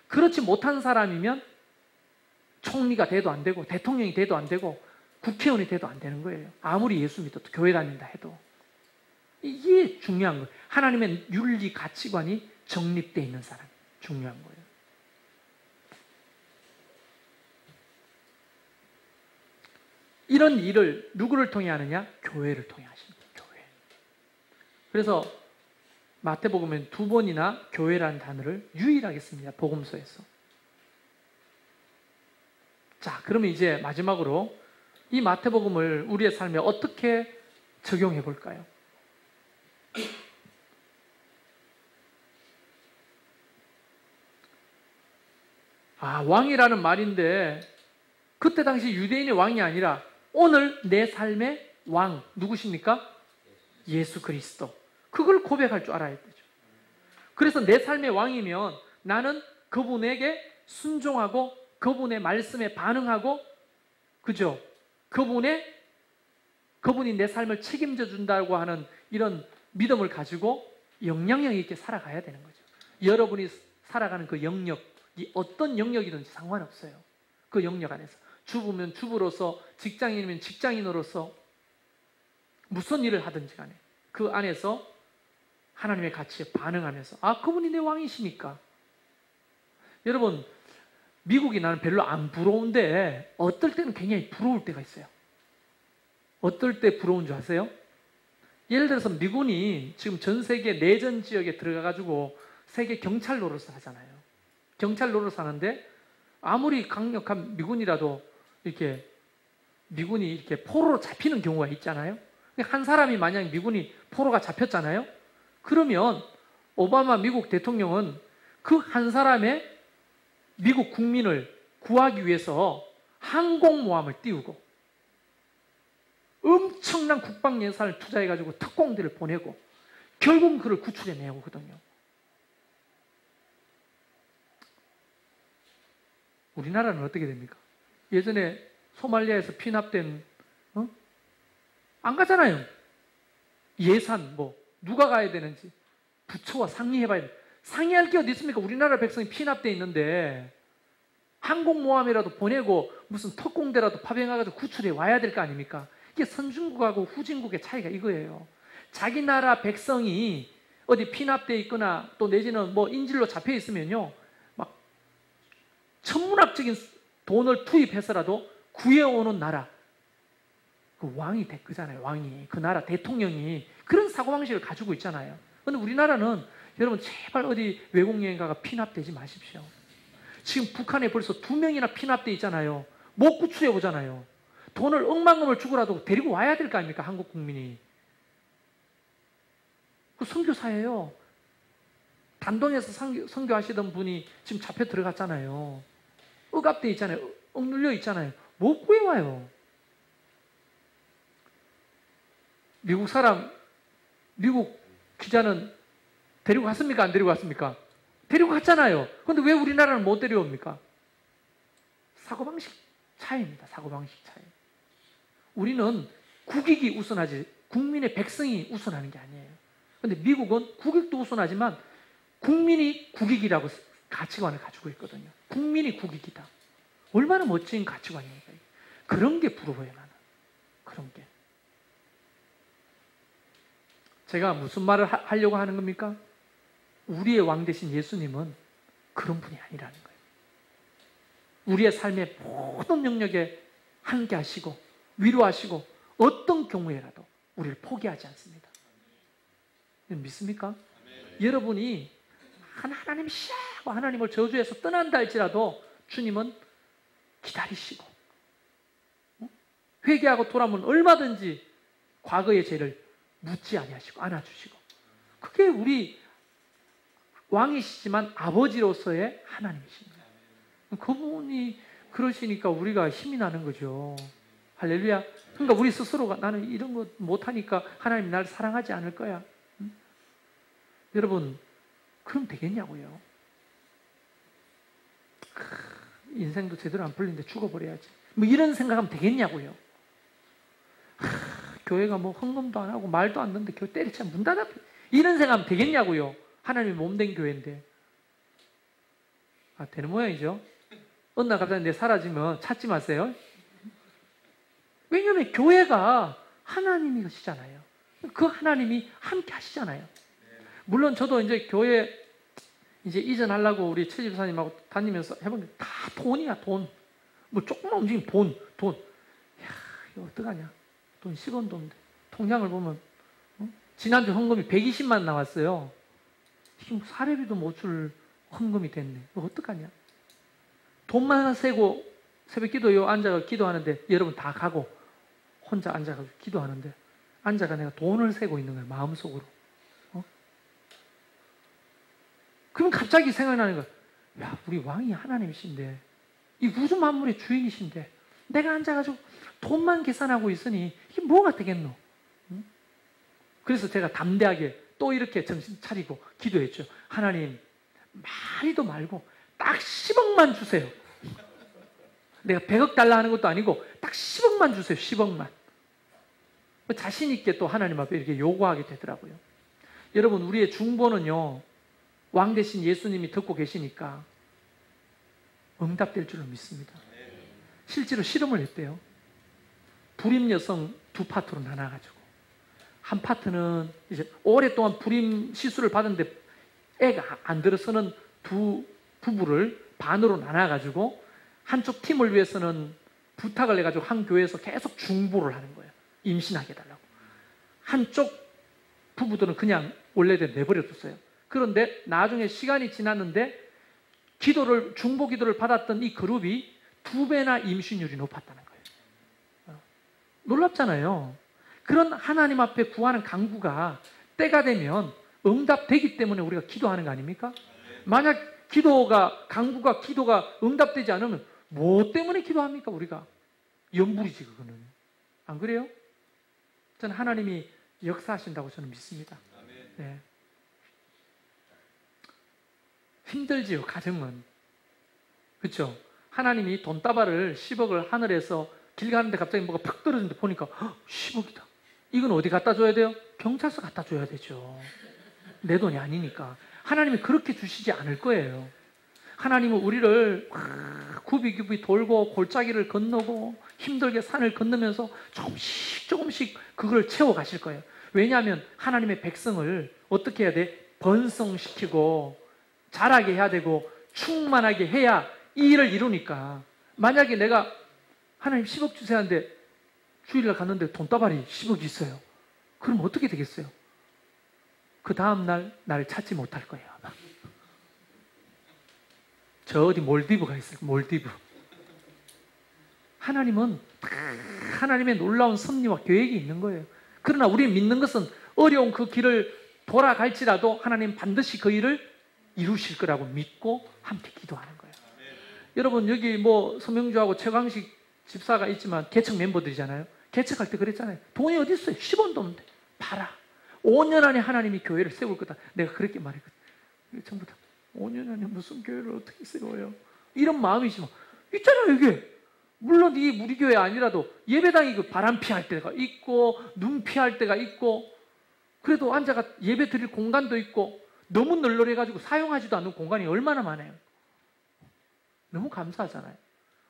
그렇지 못한 사람이면 총리가 돼도 안 되고 대통령이 돼도 안 되고 국회의원이 돼도 안 되는 거예요. 아무리 예수 믿어도 교회 다닌다 해도. 이게 중요한 거예요. 하나님의 윤리 가치관이 정립되어 있는 사람이 중요한 거예요. 이런 일을 누구를 통해 하느냐? 교회를 통해 하십니다. 교회. 그래서 마태복음엔 2번이나 교회라는 단어를 유일하게 씁니다. 복음서에서. 자, 그러면 이제 마지막으로 이 마태복음을 우리의 삶에 어떻게 적용해 볼까요? 왕이라는 말인데 그때 당시 유대인의 왕이 아니라 오늘 내 삶의 왕 누구십니까? 예수 그리스도. 그걸 고백할 줄 알아야 되죠. 그래서 내 삶의 왕이면 나는 그분에게 순종하고 그분의 말씀에 반응하고, 그죠? 그분이 내 삶을 책임져 준다고 하는 이런 믿음을 가지고 영향력 있게 살아가야 되는 거죠. 여러분이 살아가는 그 영역이 어떤 영역이든지 상관없어요. 그 영역 안에서. 주부면 주부로서, 직장인이면 직장인으로서 무슨 일을 하든지 간에 그 안에서 하나님의 가치에 반응하면서 그분이 내 왕이시니까. 여러분, 미국이 나는 별로 안 부러운데 어떨 때는 굉장히 부러울 때가 있어요. 어떨 때 부러운 줄 아세요? 예를 들어서 미군이 지금 전 세계 내전 지역에 들어가가지고 세계 경찰 노릇을 하잖아요. 경찰 노릇을 하는데 아무리 강력한 미군이라도 이렇게 미군이 이렇게 포로로 잡히는 경우가 있잖아요. 한 사람이 만약 미군이 포로가 잡혔잖아요. 그러면 오바마 미국 대통령은 그 한 사람의 미국 국민을 구하기 위해서 항공모함을 띄우고 엄청난 국방 예산을 투자해가지고 특공대를 보내고 결국은 그를 구출해내야 오거든요. 우리나라는 어떻게 됩니까? 예전에 소말리아에서 피납된 안 가잖아요. 예산 누가 가야 되는지 부처와 상의해봐야 돼. 상의할 게 어디 있습니까? 우리나라 백성이 피납돼 있는데 항공모함이라도 보내고 무슨 특공대라도 파병해가지고 구출해 와야 될 거 아닙니까? 이게 선진국하고 후진국의 차이가 이거예요. 자기 나라 백성이 어디 피납돼 있거나 또 내지는 인질로 잡혀 있으면요, 막 천문학적인 돈을 투입해서라도 구해오는 나라, 그 왕이 그잖아요. 왕이, 그 나라 대통령이 그런 사고방식을 가지고 있잖아요. 근데 우리나라는 여러분 제발 어디 외국 여행가가 피납되지 마십시오. 지금 북한에 벌써 2명이나 피납돼 있잖아요. 못 구출해 보잖아요. 돈을 억만금을 주고라도 데리고 와야 될 거 아닙니까? 한국 국민이. 그 선교사예요. 단동에서 선교하시던 분이 지금 잡혀 들어갔잖아요. 억압돼 있잖아요. 억눌려 있잖아요. 못 구해와요. 미국 기자는 데리고 갔습니까? 안 데리고 갔습니까? 데리고 갔잖아요. 그런데 왜 우리나라는 못 데려옵니까? 사고방식 차이입니다. 사고방식 차이. 우리는 국익이 우선하지 국민의 백성이 우선하는 게 아니에요. 그런데 미국은 국익도 우선하지만 국민이 국익이라고 가치관을 가지고 있거든요. 국민이 국익이다. 얼마나 멋진 가치관입니까? 그런 게 부러워요, 나는. 그런 게. 제가 무슨 말을 하려고 하는 겁니까? 우리의 왕 되신 예수님은 그런 분이 아니라는 거예요. 우리의 삶의 모든 영역에 함께 하시고 위로하시고 어떤 경우에라도 우리를 포기하지 않습니다. 믿습니까? 여러분이 하나님 시하고 하나님을 저주해서 떠난다 할지라도 주님은 기다리시고 회개하고 돌아오면 얼마든지 과거의 죄를 묻지 아니하시고 안아주시고, 그게 우리 왕이시지만 아버지로서의 하나님이십니다. 그분이 그러시니까 우리가 힘이 나는 거죠. 할렐루야. 그러니까 우리 스스로가 나는 이런 거 못하니까 하나님 나를 사랑하지 않을 거야. 여러분, 그럼 되겠냐고요. 인생도 제대로 안 풀리는데 죽어버려야지. 이런 생각하면 되겠냐고요. 교회가 헌금도 안 하고 말도 안 듣는데 교회 때리자 문 닫아. 이런 생각하면 되겠냐고요. 하나님이 몸된 교회인데. 되는 모양이죠. 어느 날 갑자기 내 사라지면 찾지 마세요. 왜냐하면 교회가 하나님이시잖아요. 그 하나님이 함께 하시잖아요. 물론 저도 이제 교회 이전하려고 우리 최 집사님하고 다니면서 해보면 다 돈이야, 돈. 조금만 움직이면 돈. 야, 이거 어떡하냐. 돈 10원도 없는데. 통장을 보면, 지난주 헌금이 120만 나왔어요. 지금 사례비도 못 줄 헌금이 됐네. 이거 어떡하냐. 돈만 세고 새벽 기도요 앉아서 기도하는데 여러분 다 가고 혼자 앉아가지고 기도하는데 앉아가 내가 돈을 세고 있는 거야, 마음속으로. 그럼 갑자기 생각나는 거야. 야, 우리 왕이 하나님이신데, 이 우주 만물의 주인이신데, 내가 앉아가지고 돈만 계산하고 있으니 이게 뭐가 되겠노? 그래서 제가 담대하게 또 이렇게 정신 차리고 기도했죠. 하나님, 많이도 말고 딱 10억만 주세요. 내가 100억 달라 하는 것도 아니고 딱 10억만 주세요. 10억만. 자신 있게 또 하나님 앞에 이렇게 요구하게 되더라고요. 여러분, 우리의 중보는요, 왕 대신 예수님이 듣고 계시니까 응답될 줄로 믿습니다. 실제로 실험을 했대요. 불임 여성 2파트로 나눠가지고, 한 파트는 이제 오랫동안 불임 시술을 받았는데 애가 안 들어서는 두 부부를 반으로 나눠가지고 한쪽 팀을 위해서는 부탁을 해가지고 한 교회에서 계속 중보를 하는 거예요. 임신하게 해달라고. 한쪽 부부들은 그냥 원래대로 내버려뒀어요. 그런데 나중에 시간이 지났는데 중보 기도를 받았던 이 그룹이 2배나 임신율이 높았다는 거예요. 놀랍잖아요. 그런 하나님 앞에 구하는 간구가 때가 되면 응답되기 때문에 우리가 기도하는 거 아닙니까? 만약 간구가 기도가 응답되지 않으면 뭐 때문에 기도합니까, 우리가? 연불이지, 그거는. 안 그래요? 저는 하나님이 역사하신다고 저는 믿습니다. 네. 힘들지요, 가정은. 그렇죠? 하나님이 돈다발을 10억을 하늘에서 길 가는데 갑자기 뭐가 팍 떨어지는데 보니까 10억이다. 이건 어디 갖다 줘야 돼요? 경찰서 갖다 줘야 되죠. 내 돈이 아니니까. 하나님이 그렇게 주시지 않을 거예요. 하나님은 우리를 굽이굽이 돌고 골짜기를 건너고 힘들게 산을 건너면서 조금씩 조금씩 그걸 채워가실 거예요. 왜냐하면 하나님의 백성을 어떻게 해야 돼? 번성시키고 자라게 해야 되고 충만하게 해야 이 일을 이루니까. 만약에 내가 하나님 10억 주세요 하는데 주일날 갔는데 돈다발이 10억이 있어요. 그럼 어떻게 되겠어요? 그 다음날 나를 찾지 못할 거예요, 아마. 저 어디 몰디브가 있어요. 몰디브. 하나님은 하나님의 놀라운 섭리와 계획이 있는 거예요. 그러나 우리는 믿는 것은 어려운 그 길을 돌아갈지라도 하나님 반드시 그 일을 이루실 거라고 믿고 함께 기도하는 거예요. 여러분 여기 뭐 서명주하고 최광식 집사가 있지만 개척 멤버들이잖아요. 개척할 때 그랬잖아요. 돈이 어디 있어요? 10원도 없는데 봐라. 5년 안에 하나님이 교회를 세울 거다. 내가 그렇게 말했거든요. 전부 다 5년 안에 무슨 교회를 어떻게 세워요? 이런 마음이지만 있잖아요. 이게 물론 이 우리 교회 아니라도 예배당이 그 바람 피할 때가 있고 눈 피할 때가 있고 그래도 앉아가 예배 드릴 공간도 있고 너무 널널해가지고 사용하지도 않는 공간이 얼마나 많아요. 너무 감사하잖아요.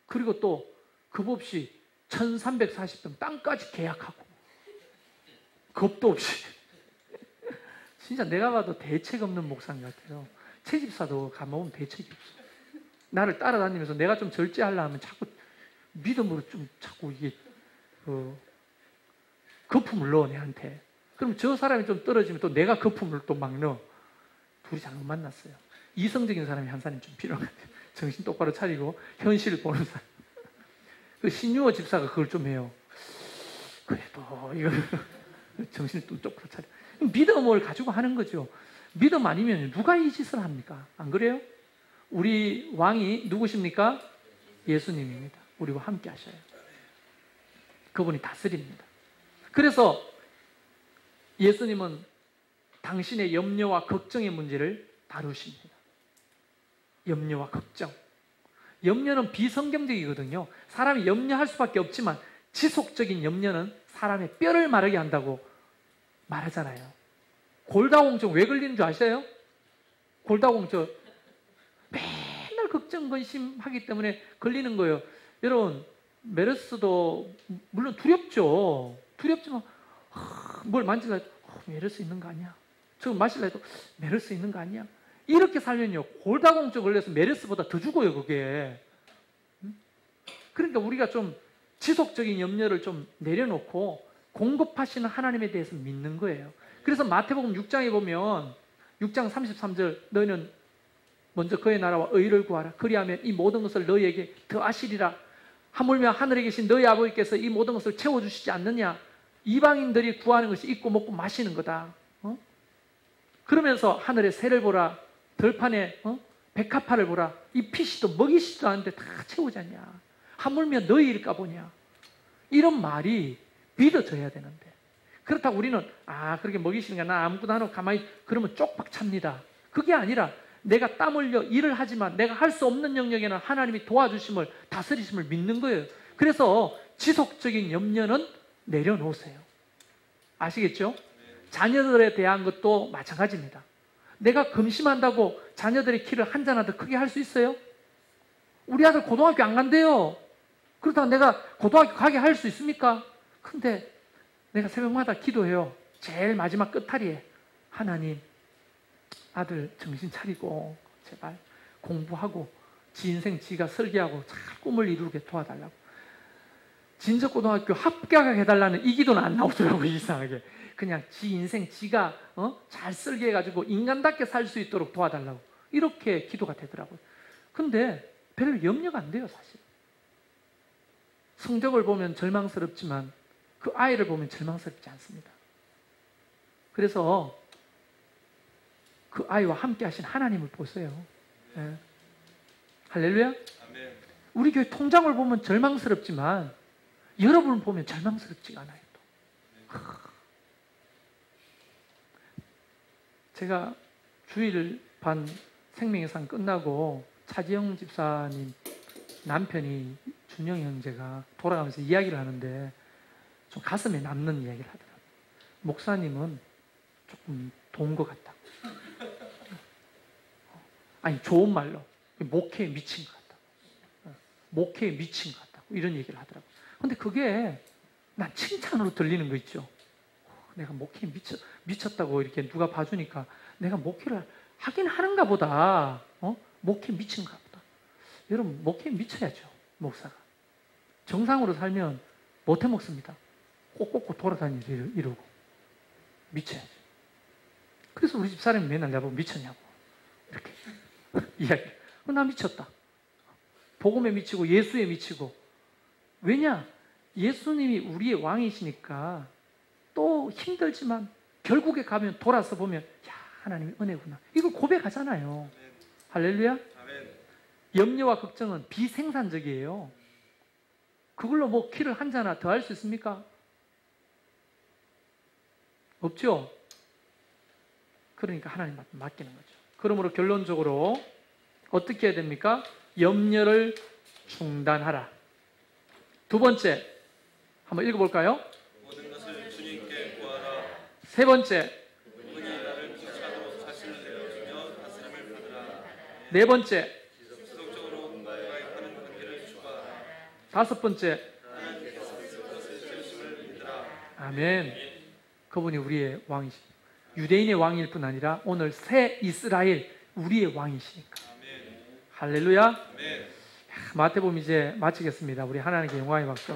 그리고 또 겁없이 1340평 땅까지 계약하고 겁도 없이 진짜 내가 봐도 대책 없는 목사님 같아요. 최 집사도 가보면 대책이 없어. 나를 따라다니면서 내가 좀 절제하려 하면 자꾸 믿음으로 좀 자꾸 이게 거품을 넣어 내한테. 그럼 저 사람이 좀 떨어지면 또 내가 거품을 또 막 넣어. 둘이 잘못 만났어요. 이성적인 사람이 한 사람이 좀 필요한 것 같아요. 정신 똑바로 차리고 현실을 보는 사람. 그 신유호 집사가 그걸 좀 해요. 그래도 이거 정신을 또 똑바로 차려. 믿음을 가지고 하는 거죠. 믿음 아니면 누가 이 짓을 합니까? 안 그래요? 우리 왕이 누구십니까? 예수님입니다. 우리와 함께 하셔요. 그분이 다스립니다. 그래서 예수님은 당신의 염려와 걱정의 문제를 다루십니다. 염려와 걱정. 염려는 비성경적이거든요. 사람이 염려할 수밖에 없지만 지속적인 염려는 사람의 뼈를 마르게 한다고 말하잖아요. 골다공증 왜 걸리는 줄 아세요? 골다공증 맨날 걱정, 근심하기 때문에 걸리는 거예요. 여러분 메르스도 물론 두렵죠. 두렵지만 뭘 만질라 해도 메르스 있는 거 아니야? 저거 마실라 해도 메르스 있는 거 아니야? 이렇게 살면요 골다공증 걸려서 메르스보다 더 죽어요 그게. 그러니까 우리가 좀 지속적인 염려를 좀 내려놓고 공급하시는 하나님에 대해서 믿는 거예요. 그래서 마태복음 6장에 보면 6장 33절 너희는 먼저 그의 나라와 의를 구하라. 그리하면 이 모든 것을 너희에게 더하시리라. 하물며 하늘에 계신 너희 아버지께서 이 모든 것을 채워주시지 않느냐. 이방인들이 구하는 것이 있고 먹고 마시는 거다. 그러면서 하늘의 새를 보라. 들판에 백합화를 보라. 이 피시도 먹이시지도 않는데 다 채우지 않냐. 하물며 너희일까 보냐. 이런 말이 믿어져야 되는데 그렇다고 우리는 그렇게 먹이시는 게 나 아무것도 안 하고 가만히 그러면 쪽박 찹니다. 그게 아니라 내가 땀 흘려 일을 하지만 내가 할 수 없는 영역에는 하나님이 도와주심을 다스리심을 믿는 거예요. 그래서 지속적인 염려는 내려놓으세요. 아시겠죠? 자녀들에 대한 것도 마찬가지입니다. 내가 금심한다고 자녀들의 키를 한 잔 더 크게 할 수 있어요? 우리 아들 고등학교 안 간대요. 그렇다고 내가 고등학교 가게 할 수 있습니까? 근데 내가 새벽마다 기도해요. 제일 마지막 끝자리에 하나님 아들 정신 차리고 제발 공부하고 지 인생 지가 설계하고 잘 꿈을 이루게 도와달라고. 진적고등학교 합격하게 해달라는 이 기도는 안 나오더라고요. 이상하게. 그냥 지 인생 지가 잘 설계해가지고 인간답게 살 수 있도록 도와달라고. 이렇게 기도가 되더라고요. 근데 별로 염려가 안 돼요. 사실. 성적을 보면 절망스럽지만 그 아이를 보면 절망스럽지 않습니다. 그래서 그 아이와 함께 하신 하나님을 보세요. 네. 할렐루야. 아멘. 우리 교회 통장을 보면 절망스럽지만 여러분을 보면 절망스럽지가 않아요. 또. 제가 주일 반 생명의상 끝나고 차지영 집사님 남편이 준영 형제가 돌아가면서 이야기를 하는데 좀 가슴에 남는 이야기를 하더라고요. 목사님은 조금 돈 것 같다. 아니, 좋은 말로 목회에 미친 것 같다. 목회에 미친 것 같다. 이런 얘기를 하더라고요. 근데 그게 난 칭찬으로 들리는 거 있죠. 내가 목회에 미쳤다고 이렇게 누가 봐주니까 내가 목회를 하긴 하는가 보다. 목회에 미친가 보다. 여러분, 목회에 미쳐야죠. 목사가. 정상으로 살면 못해 먹습니다. 꼭꼭꼭 돌아다니면서 이러고. 미쳐야죠. 그래서 우리 집사람이 맨날 나보고 미쳤냐고. 이렇게 이야기. 나 미쳤다. 복음에 미치고 예수에 미치고. 왜냐? 예수님이 우리의 왕이시니까 또 힘들지만 결국에 가면 돌아서 보면 야, 하나님의 은혜구나. 이걸 고백하잖아요. 할렐루야. 염려와 걱정은 비생산적이에요. 그걸로 뭐 키를 한 잔이나 더 할 수 있습니까? 없죠? 그러니까 하나님한테 맡기는 거죠. 그러므로 결론적으로 어떻게 해야 됩니까? 염려를 중단하라. 두 번째, 한번 읽어볼까요? 모든 것을 주님께 구하라. 세 번째, 그분이 나를 통치하도록 자신을 내어주며 다스림을 받으라. 네 번째, 지속적으로 공부하여 하는 관계를 추구하라. 다섯 번째, 하나님께서 것을 지으심을 믿으라. 아멘. 그분이 우리의 왕이십니다. 유대인의 왕일 뿐 아니라 오늘 새 이스라엘 우리의 왕이시니까. 아멘. 할렐루야. 아멘. 마태복음 이제 마치겠습니다. 우리 하나님께 영광의 박수.